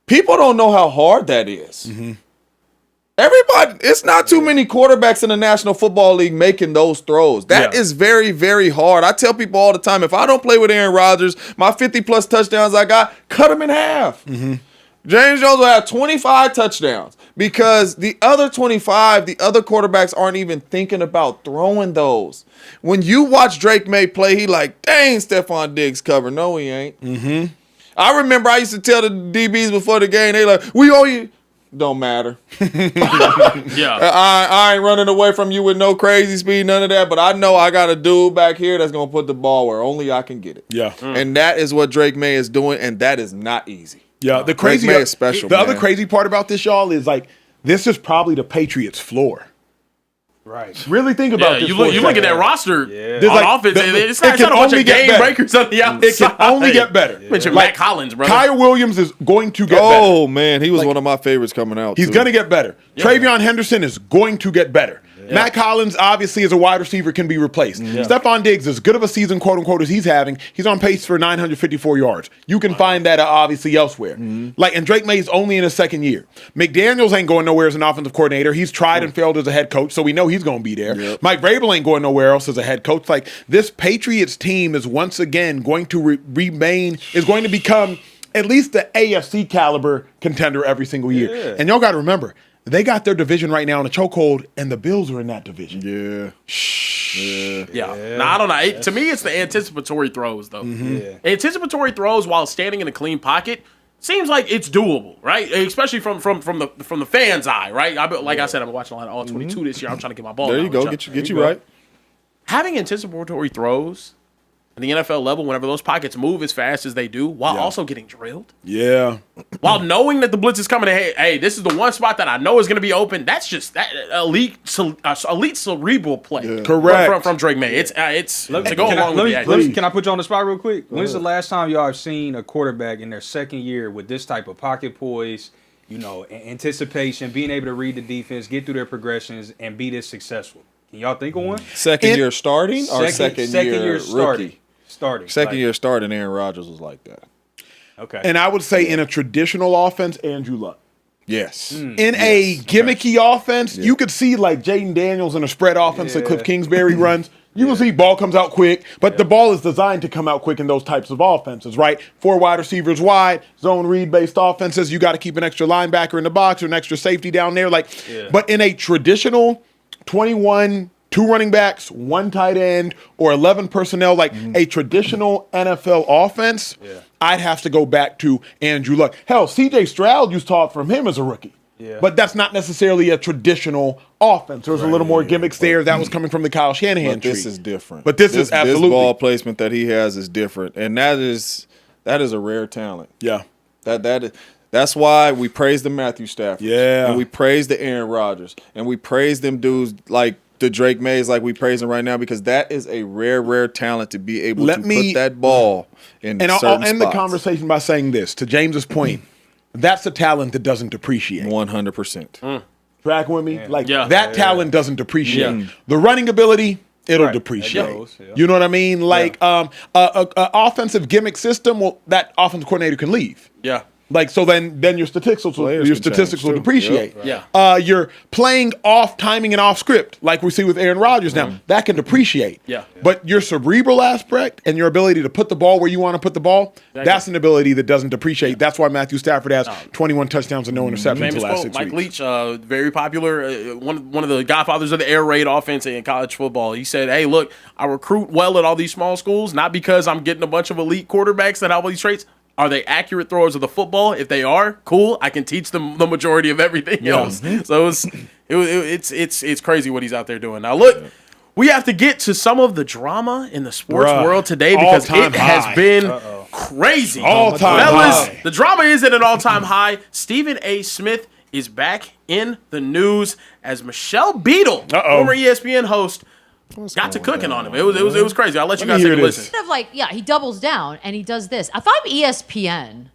people don't know how hard that is. Everybody, it's not too many quarterbacks in the National Football League making those throws. That is very, very hard. I tell people all the time, if I don't play with Aaron Rodgers, my 50-plus touchdowns I got, cut them in half. James Jones will have 25 touchdowns because the other 25, the other quarterbacks aren't even thinking about throwing those. When you watch Drake Maye play, he like, dang, Stephon Diggs cover. No, he ain't. I remember I used to tell the DBs before the game, they like, we owe you. Don't matter. Yeah. I ain't running away from you with no crazy speed, none of that. But I know I got a dude back here that's going to put the ball where only I can get it. Yeah. And that is what Drake Maye is doing, and that is not easy. Yeah, the Drake crazy Maye is special, The man. other crazy part about this, y'all, is like this is probably the Patriots' floor. Right. Really think about this. You for a look at second. that roster There's on like- offense. It's it not can a bunch only of get game better. breakers on the outside. It can only get better. Mention Like, Matt Collins, brother. Kyle Williams is going to get better. Oh, man. He was one of my favorites coming out. He's too. going to get better. Travion Henderson is going to get better. Matt Collins, obviously, as a wide receiver, can be replaced. Stephon Diggs, as good of a season, quote unquote, as he's having, he's on pace for 954 yards. You can find that obviously elsewhere. Like, and Drake Maye's only in his second year. McDaniels ain't going nowhere as an offensive coordinator. He's tried and failed as a head coach, so we know he's going to be there. Mike Vrabel ain't going nowhere else as a head coach. Like, this Patriots team is once again going to is going to become at least the AFC caliber contender every single year. And y'all got to remember, they got their division right now in a chokehold, and the Bills are in that division. Yeah. No, I don't know. To me, it's the anticipatory throws, though. Anticipatory throws while standing in a clean pocket seems like it's doable, right? Especially from the fans' eye, right? I said, I've been watching a lot of all 22 this year. I'm trying to get my ball. There you go. Get you right. Having anticipatory throws at the NFL level, whenever those pockets move as fast as they do, while also getting drilled. Yeah. While knowing that the blitz is coming, hey, this is the one spot that I know is going to be open. That's just that elite cerebral play. Correct. From Drake Maye. It's to go along with the action. Can I put you on the spot real quick? When's the last time y'all have seen a quarterback in their second year with this type of pocket poise, anticipation, being able to read the defense, get through their progressions, and be this successful? Can y'all think of one? Second year starting or second year starting? Rookie? Second year starting, Aaron Rodgers was like that. Okay. And I would say in a traditional offense, Andrew Luck. Yes. In a gimmicky offense, you could see like Jaden Daniels in a spread offense that Cliff Kingsbury runs. You will see ball comes out quick, but the ball is designed to come out quick in those types of offenses, right? 4 wide receivers wide, zone read-based offenses. You got to keep an extra linebacker in the box or an extra safety down there. But in a traditional 21, 2 running backs, 1 tight end, or 11 personnel, a traditional NFL offense, I'd have to go back to Andrew Luck. Hell, C.J. Stroud, you saw it from him as a rookie. but that's not necessarily a traditional offense. There was a little more gimmicks there. That was coming from the Kyle Shanahan tree. This is different. But this is absolutely. This ball placement that he has is different, and that is a rare talent. Yeah. That's why we praise the Matthew Stafford. Yeah. And we praise the Aaron Rodgers. And we praise them dudes like the Drake Mays, like we praise him right now, because that is a rare talent to be able to put that ball in certain spots. And I'll end the conversation by saying this. To James's point, that's a talent that doesn't depreciate. 100%. Track with me? That talent doesn't depreciate. The running ability, it'll depreciate. You know what I mean? Like a offensive gimmick system, well, that offensive coordinator can leave. Yeah. Like, so then your statistics will depreciate. Yep. Yeah. You're playing off timing and off script, like we see with Aaron Rodgers now. That can depreciate. Yeah. But your cerebral aspect and your ability to put the ball where you want to put the ball, that's an ability that doesn't depreciate. That's why Matthew Stafford has 21 touchdowns and no interceptions in the last 6 weeks. Mike Leach, very popular, one of the godfathers of the air raid offense in college football. He said, hey, look, I recruit well at all these small schools, not because I'm getting a bunch of elite quarterbacks that have all these traits. Are they accurate throwers of the football? If they are, cool. I can teach them the majority of everything else. So it's crazy what he's out there doing. Now look, we have to get to some of the drama in the sports world today because it has been crazy. All-time high. The drama is at an all-time high. Stephen A. Smith is back in the news as Michelle Beadle, former ESPN host, got to cooking on him. It was crazy. I'll let you guys take a listen. Kind of like, he doubles down and he does this. If I'm ESPN,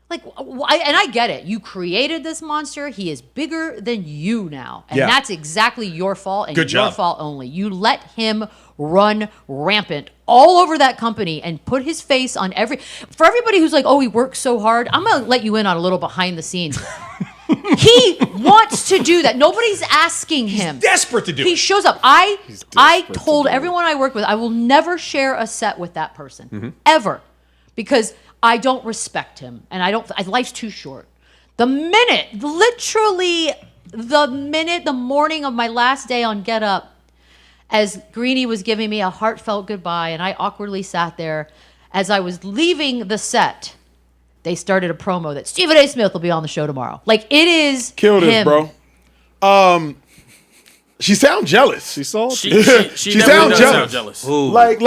and I get it. You created this monster. He is bigger than you now. And that's exactly your fault and your fault only. You let him run rampant all over that company and put his face on for everybody who's like, he works so hard. I'm going to let you in on a little behind the scenes. He wants to do that. Nobody's asking him. He's desperate to do it. He shows up. I told everyone I work with, I will never share a set with that person. Ever. Because I don't respect him. And life's too short. The morning of my last day on Get Up, as Greeny was giving me a heartfelt goodbye, and I awkwardly sat there, as I was leaving the set, they started a promo that Stephen A. Smith will be on the show tomorrow. Like, it is Killed him. It, bro. She sounds jealous. She sounds jealous. Like,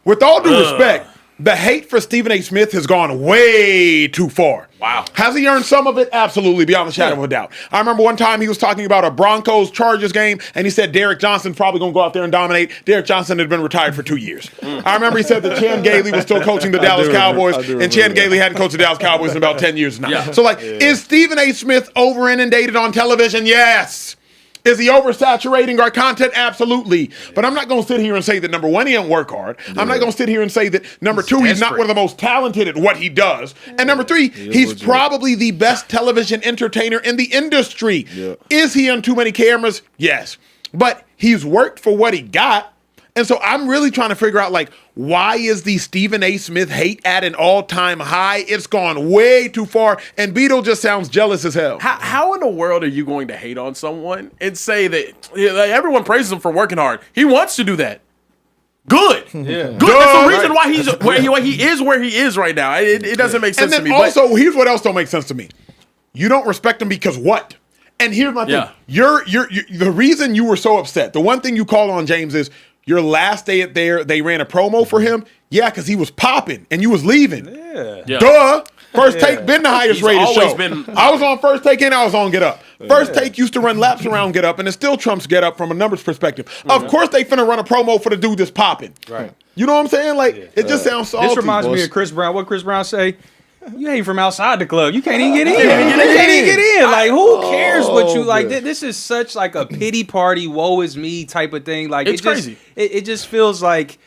with all due respect, the hate for Stephen A. Smith has gone way too far. Wow. Has he earned some of it? Absolutely, beyond the shadow of a doubt. I remember one time he was talking about a Broncos-Chargers game, and he said Derek Johnson's probably going to go out there and dominate. Derek Johnson had been retired for 2 years. I remember he said that Chan Gailey was still coaching the Dallas Cowboys, and Chan Gailey hadn't coached the Dallas Cowboys in about 10 years now. Yeah. So, is Stephen A. Smith over-inundated on television? Yes. Is he oversaturating our content? Absolutely. But I'm not going to sit here and say that, number one, he doesn't work hard. I'm not going to sit here and say that, number two, he's not one of the most talented at what he does. And number three, he's probably the best television entertainer in the industry. Yeah. Is he on too many cameras? Yes. But he's worked for what he got. And so I'm really trying to figure out, why is the Stephen A. Smith hate at an all-time high? It's gone way too far, and Beadle just sounds jealous as hell. How in the world are you going to hate on someone and say that everyone praises him for working hard? He wants to do that. Good. Yeah. Good. That's the reason why he's where he is right now. It doesn't make sense to me. And then also, here's what else don't make sense to me. You don't respect him because what? And here's my thing. You're the reason you were so upset, the one thing you called on James is, your last day at there, they ran a promo for him. Yeah, because he was popping and you was leaving. Yeah. Duh. First Take been the highest rated show. I was on First Take and I was on Get Up. First Take used to run laps around Get Up, and it still trumps Get Up from a numbers perspective. Of course they finna run a promo for the dude that's popping. Right. You know what I'm saying? It just sounds salty. This reminds me of Chris Brown. What Chris Brown say? You ain't from outside the club. You can't even get in. You can't even get in. Who cares what you like? This is such a pity party, woe is me type of thing. It's crazy. It just feels like,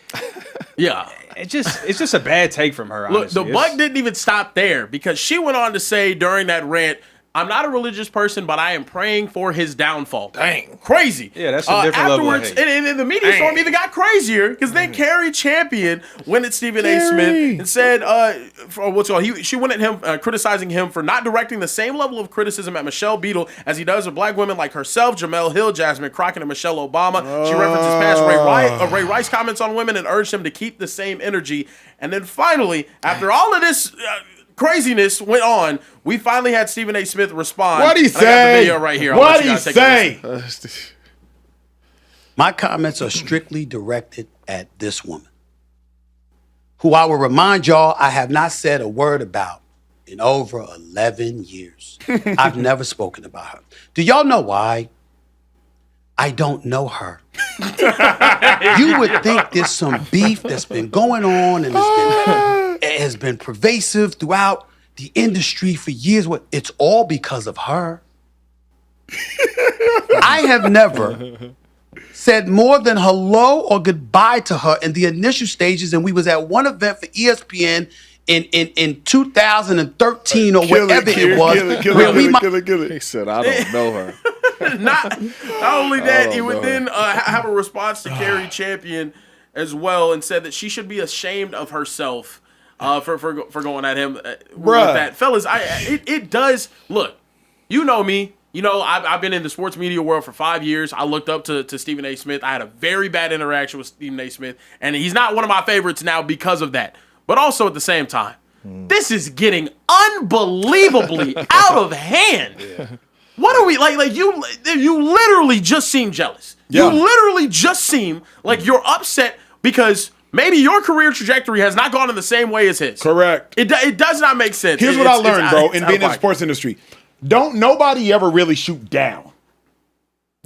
it's just a bad take from her. Look, the buck didn't even stop there because she went on to say during that rant, I'm not a religious person, but I am praying for his downfall. Dang. Crazy. Yeah, that's a different level of hate. And the media storm even got crazier because then Carrie Champion went at Stephen A. Smith and said, she went at him, criticizing him for not directing the same level of criticism at Michelle Beadle as he does with black women like herself, Jamel Hill, Jasmine Crockett, and Michelle Obama. She references past Ray Rice comments on women and urged him to keep the same energy. And then finally, after all of this craziness went on, we finally had Stephen A. Smith respond. What'd he And I got say? the video right here. I'll What'd let you he guys take a say? listen. My comments are strictly directed at this woman, who I will remind y'all I have not said a word about in over 11 years. I've never spoken about her. Do y'all know why? I don't know her. You would think there's some beef that's been going on and has been pervasive throughout the industry for years. What? It's all because of her. I have never said more than hello or goodbye to her in the initial stages, and we was at one event for ESPN in 2013 or whatever it was. He said, I don't know her. Not only that, he would then have a response to Carrie Champion as well, and said that she should be ashamed of herself for going at him with that. Fellas, it does look. You know me. You know, I've been in the sports media world for 5 years. I looked up to Stephen A. Smith. I had a very bad interaction with Stephen A. Smith, and he's not one of my favorites now because of that. But also at the same time, this is getting unbelievably out of hand. Yeah. What are we like? You literally just seem jealous. Yeah. You literally just seem like you're upset because maybe your career trajectory has not gone in the same way as his. Correct. It does not make sense. Here's what I learned, bro, in being in the sports industry. Don't nobody ever really shoot down.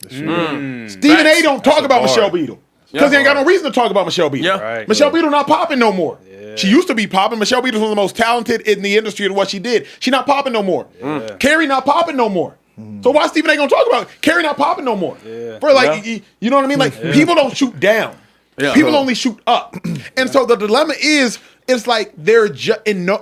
Stephen A. don't talk about Michelle Beadle. Because he ain't got no reason to talk about Michelle Beadle. Yeah. Right. Michelle Beadle not popping no more. Yeah. She used to be popping. Michelle Beadle was the most talented in the industry in what she did. She not popping no more. Yeah. Carrie not popping no more. So why Stephen A. gonna talk about it? Carrie not popping no more? Yeah. For you know what I mean? Like people don't shoot down. Yeah. People only shoot up. And so the dilemma is, it's like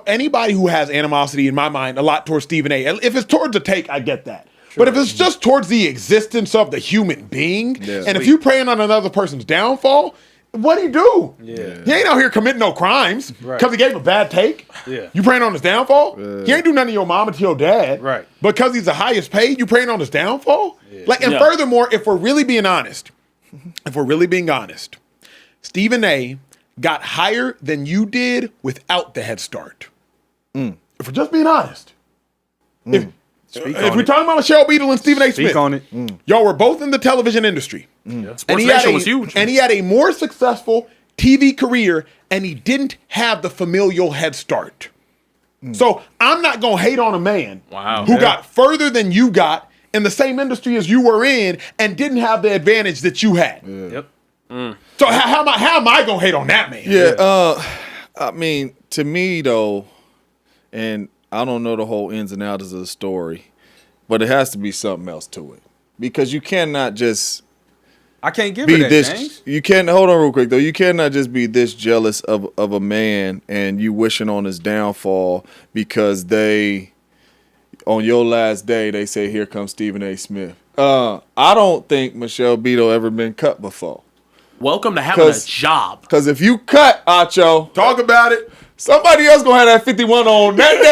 anybody who has animosity in my mind a lot towards Stephen A. If it's towards a take, I get that. Sure. But if it's just towards the existence of the human being, and if you praying on another person's downfall, what do you do? Yeah. He ain't out here committing no crimes because he gave a bad take. Yeah. You praying on his downfall? He ain't do nothing to your mama to your dad. Right. Because he's the highest paid, you praying on his downfall? Yeah. Furthermore, if we're really being honest, Stephen A. got higher than you did without the head start. If we're just being honest. If we're talking about Michelle Beadle and Stephen A. Smith, on it. Y'all were both in the television industry. Sports Nation was huge. And he had a more successful TV career, and he didn't have the familial head start. So I'm not going to hate on a man who got further than you got in the same industry as you were in and didn't have the advantage that you had. Yep. So how am I going to hate on that man? Yeah. I mean, to me, though, and I don't know the whole ins and outs of the story, but it has to be something else to it. Because you cannot just I can't give it that, James. You can't hold on real quick though. You cannot just be this jealous of a man and you wishing on his downfall because they on your last day they say here comes Stephen A. Smith. I don't think Michelle Beadle ever been cut before. Welcome to having a job. Because if you cut, Acho, talk about it. Somebody else gonna have that 51 on that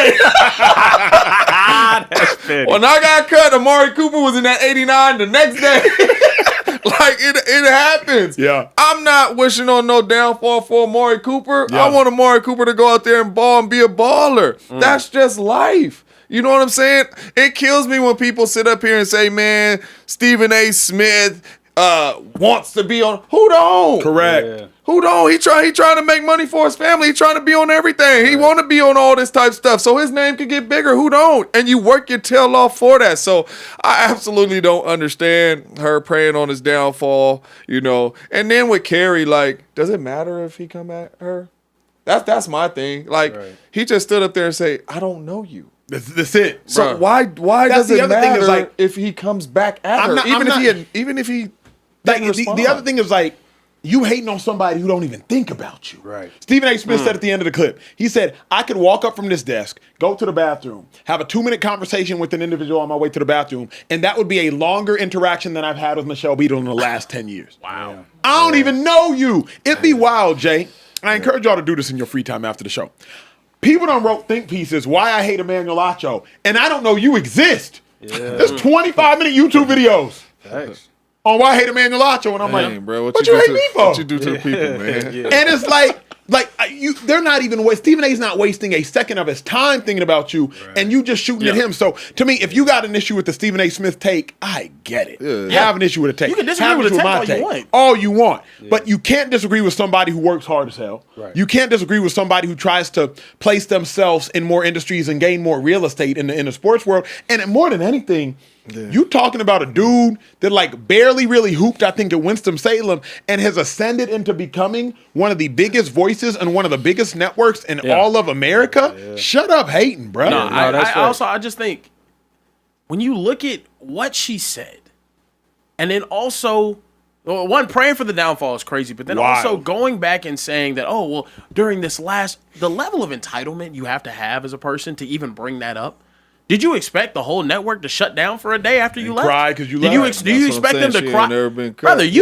day. When I got cut, Amari Cooper was in that 89 the next day. Like it happens. Yeah. I'm not wishing on no downfall for Amari Cooper. Yeah. I want Amari Cooper to go out there and ball and be a baller. That's just life. You know what I'm saying? It kills me when people sit up here and say, man, Stephen A. Smith wants to be on. Who don't? Correct. Yeah. Who don't? He trying to make money for his family. He trying to be on everything. He want to be on all this type of stuff so his name could get bigger. Who don't? And you work your tail off for that. So I absolutely don't understand her praying on his downfall, you know. And then with Carrie, like, does it matter if he come at her? That's my thing. Like, he just stood up there and say, I don't know you. That's it. So why does it matter is like, if he comes back at her? Even if he like, the other thing is like, you hating on somebody who don't even think about you. Right. Stephen A. Smith said at the end of the clip, he said, I could walk up from this desk, go to the bathroom, have a 2-minute conversation with an individual on my way to the bathroom, and that would be a longer interaction than I've had with Michelle Beadle in the last 10 years. Wow. I don't even know you. It'd be wild, Jay. I encourage y'all to do this in your free time after the show. People done wrote think pieces, why I hate Emmanuel Acho, and I don't know you exist. Yeah. There's 25-minute YouTube videos. Thanks. On why I hate Emmanuel Acho, and I'm like, bro, what you hate me for? What you do to the people, man? And it's like, Like they're not even Stephen A's not wasting a second of his time thinking about you, and you just shooting at him. So to me, if you got an issue with the Stephen A. Smith take, I get it. Have an issue with a take. You can disagree with the take all you want, but you can't disagree with somebody who works hard as hell. Right. You can't disagree with somebody who tries to place themselves in more industries and gain more real estate in the sports world. And more than anything, you talking about a dude that like barely really hooped, I think, at Winston-Salem and has ascended into becoming one of the biggest voices and one of the biggest networks in all of America. Shut up hating, bro. No, I just think when you look at what she said, and then also one, praying for the downfall is crazy, but then also going back and saying that, oh, well, during this the level of entitlement you have to have as a person to even bring that up. Did you expect the whole network to shut down for a day after you left? Cry because you left. Do you expect them to cry? Brother, have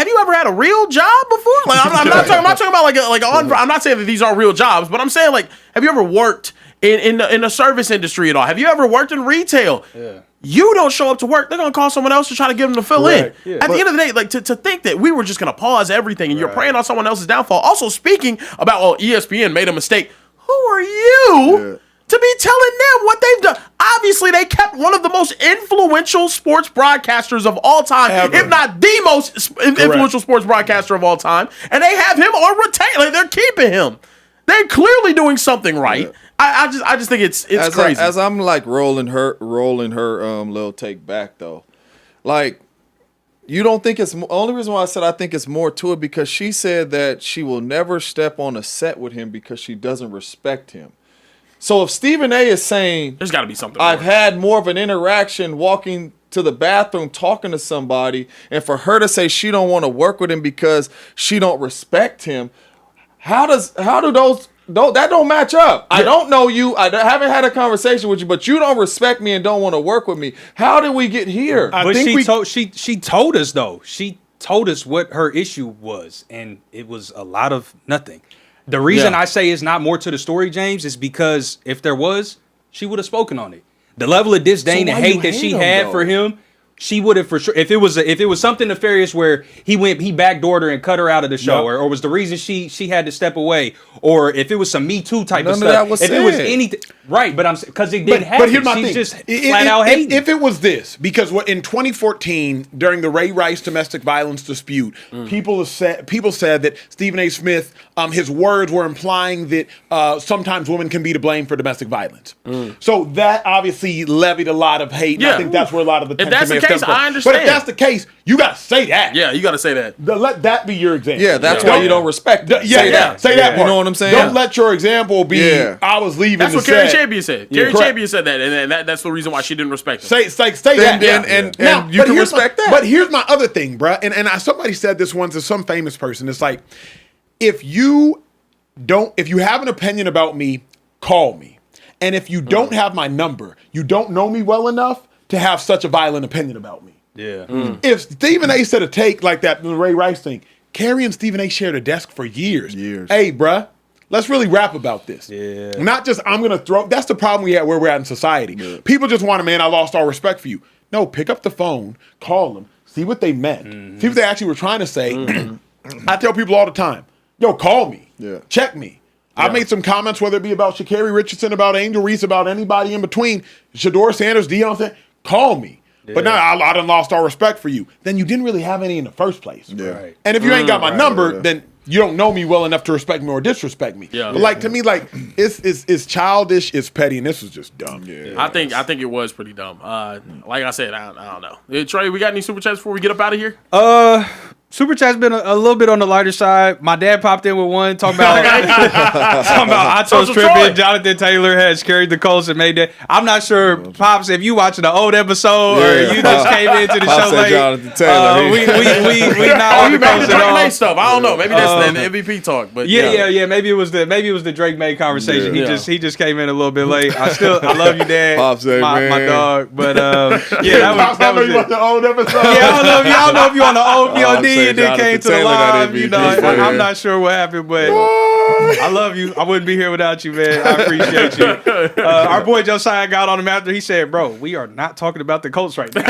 you ever had a real job before? Like, I'm not talking about I'm not saying that these are real jobs, but I'm saying like, have you ever worked in the service industry at all? Have you ever worked in retail? Yeah. You don't show up to work, they're gonna call someone else to try to get them to fill in. Yeah. At the end of the day, like to think that we were just gonna pause everything and you're praying on someone else's downfall. Also, speaking about ESPN made a mistake. Who are you? To be telling them what they've done. Obviously, they kept one of the most influential sports broadcasters of all time, if not the most influential sports broadcaster of all time, and they have him on retain. Like they're keeping him. They're clearly doing something right. I just think it's crazy. As I'm like rolling her little take back though, like you don't think it's only reason why I said I think it's more to it because she said that she will never step on a set with him because she doesn't respect him. So if Stephen A is saying there's got to be something I've had more of an interaction walking to the bathroom talking to somebody, and for her to say she don't want to work with him because she don't respect him, how do those that don't match up? I don't know you. I haven't had a conversation with you, but you don't respect me and don't want to work with me. How did we get here? She told us though. She told us what her issue was, and it was a lot of nothing. The reason I say it's not more to the story, James, is because if there was, she would have spoken on it. The level of disdain and hate that she had for him, she would have for sure. If it was something nefarious where he backdoored her and cut her out of the show, or was the reason she had to step away, or if it was some Me Too type of stuff, if it was anything, right? But I'm because it didn't happen. But here's my thing: just flat out hating. If it was this, because in 2014 during the Ray Rice domestic violence dispute, people said that Stephen A. Smith, his words were implying that sometimes women can be to blame for domestic violence. So that obviously levied a lot of hate. And I think that's where a lot of the tension case, I understand. But if that's the case, you got to say that. Yeah, you got to say that. Let that be your example. Yeah, that's why you don't respect it. Say that part. You know what I'm saying? Don't let your example be, I was leaving That's the what set. Carrie Champion said. Carrie Champion said that, and that's the reason why she didn't respect him. Say that. And you can respect that. But here's my other thing, bruh. And somebody said this once to some famous person. It's like, if you have an opinion about me, call me. And if you don't have my number, you don't know me well enough to have such a violent opinion about me. Yeah. If Stephen A said a take like that, the Ray Rice thing, Carrie and Stephen A shared a desk for years. Hey, bruh, let's really rap about this. Yeah. Not just I'm going to throw. That's the problem we have where we're at in society. Yeah. People just want to, man, I lost all respect for you. No, pick up the phone, call them, see what they meant, see what they actually were trying to say. I tell people all the time, yo, call me, check me. I made some comments, whether it be about Sha'Carri Richardson, about Angel Reese, about anybody in between, Shador Sanders, Deion Sanders, call me. Yeah. But now I done lost all respect for you. Then you didn't really have any in the first place. Yeah. Right. And if you ain't got my number, then you don't know me well enough to respect me or disrespect me. Yeah. But like to me, like it's childish, it's petty, and this was just dumb. Yeah. I think it was pretty dumb. Like I said, I don't know. Trey, we got any super chats before we get up out of here? Super chat's been a little bit on the lighter side. My dad popped in with one talking about Atos tripping. Jonathan Taylor has carried the Colts and made that. I'm not sure, Pops, if you watching the old episode or you just came into the show late. Jonathan Taylor. We not on the Colts at all. Drake Maye stuff. I don't know. Maybe that's the MVP talk. But yeah. Maybe it was the Drake Maye conversation. He just came in a little bit late. I love you, Dad. Pops, my dog. But that was it. The old episode. Yeah, I don't know if you on the old POD. And then came to the live, I'm not sure what happened, but I love you. I wouldn't be here without you, man. I appreciate you. Our boy Josiah got on him after. He said, bro, we are not talking about the Colts right now.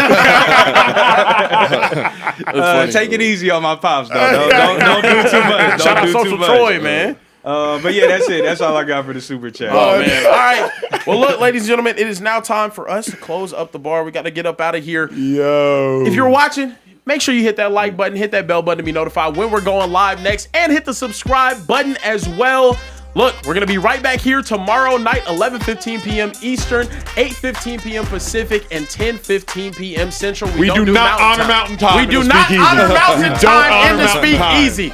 Take it easy on my Pops, though. Don't do too much. Shout out to Social Troy, man. But yeah, that's it. That's all I got for the super chat. Oh, man. All right. Well, look, ladies and gentlemen, it is now time for us to close up the bar. We got to get up out of here. Yo. If you're watching, make sure you hit that like button, hit that bell button to be notified when we're going live next, and hit the subscribe button as well. Look, we're going to be right back here tomorrow night, 11:15 p.m. Eastern, 8:15 p.m. Pacific, and 10:15 p.m. Central. We do not honor Mountain Time. We do not honor Mountain Time in the Speakeasy.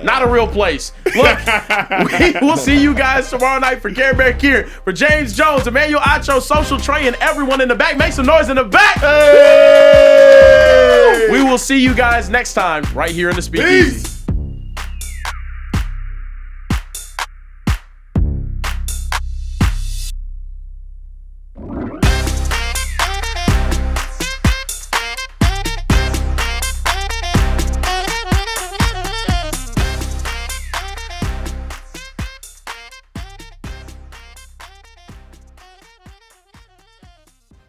Not a real place. Look, we will see you guys tomorrow night. For Care Bear Kieran, for James Jones, Emmanuel Acho, Social Trey, and everyone in the back. Make some noise in the back. Hey! We will see you guys next time right here in the Speakeasy.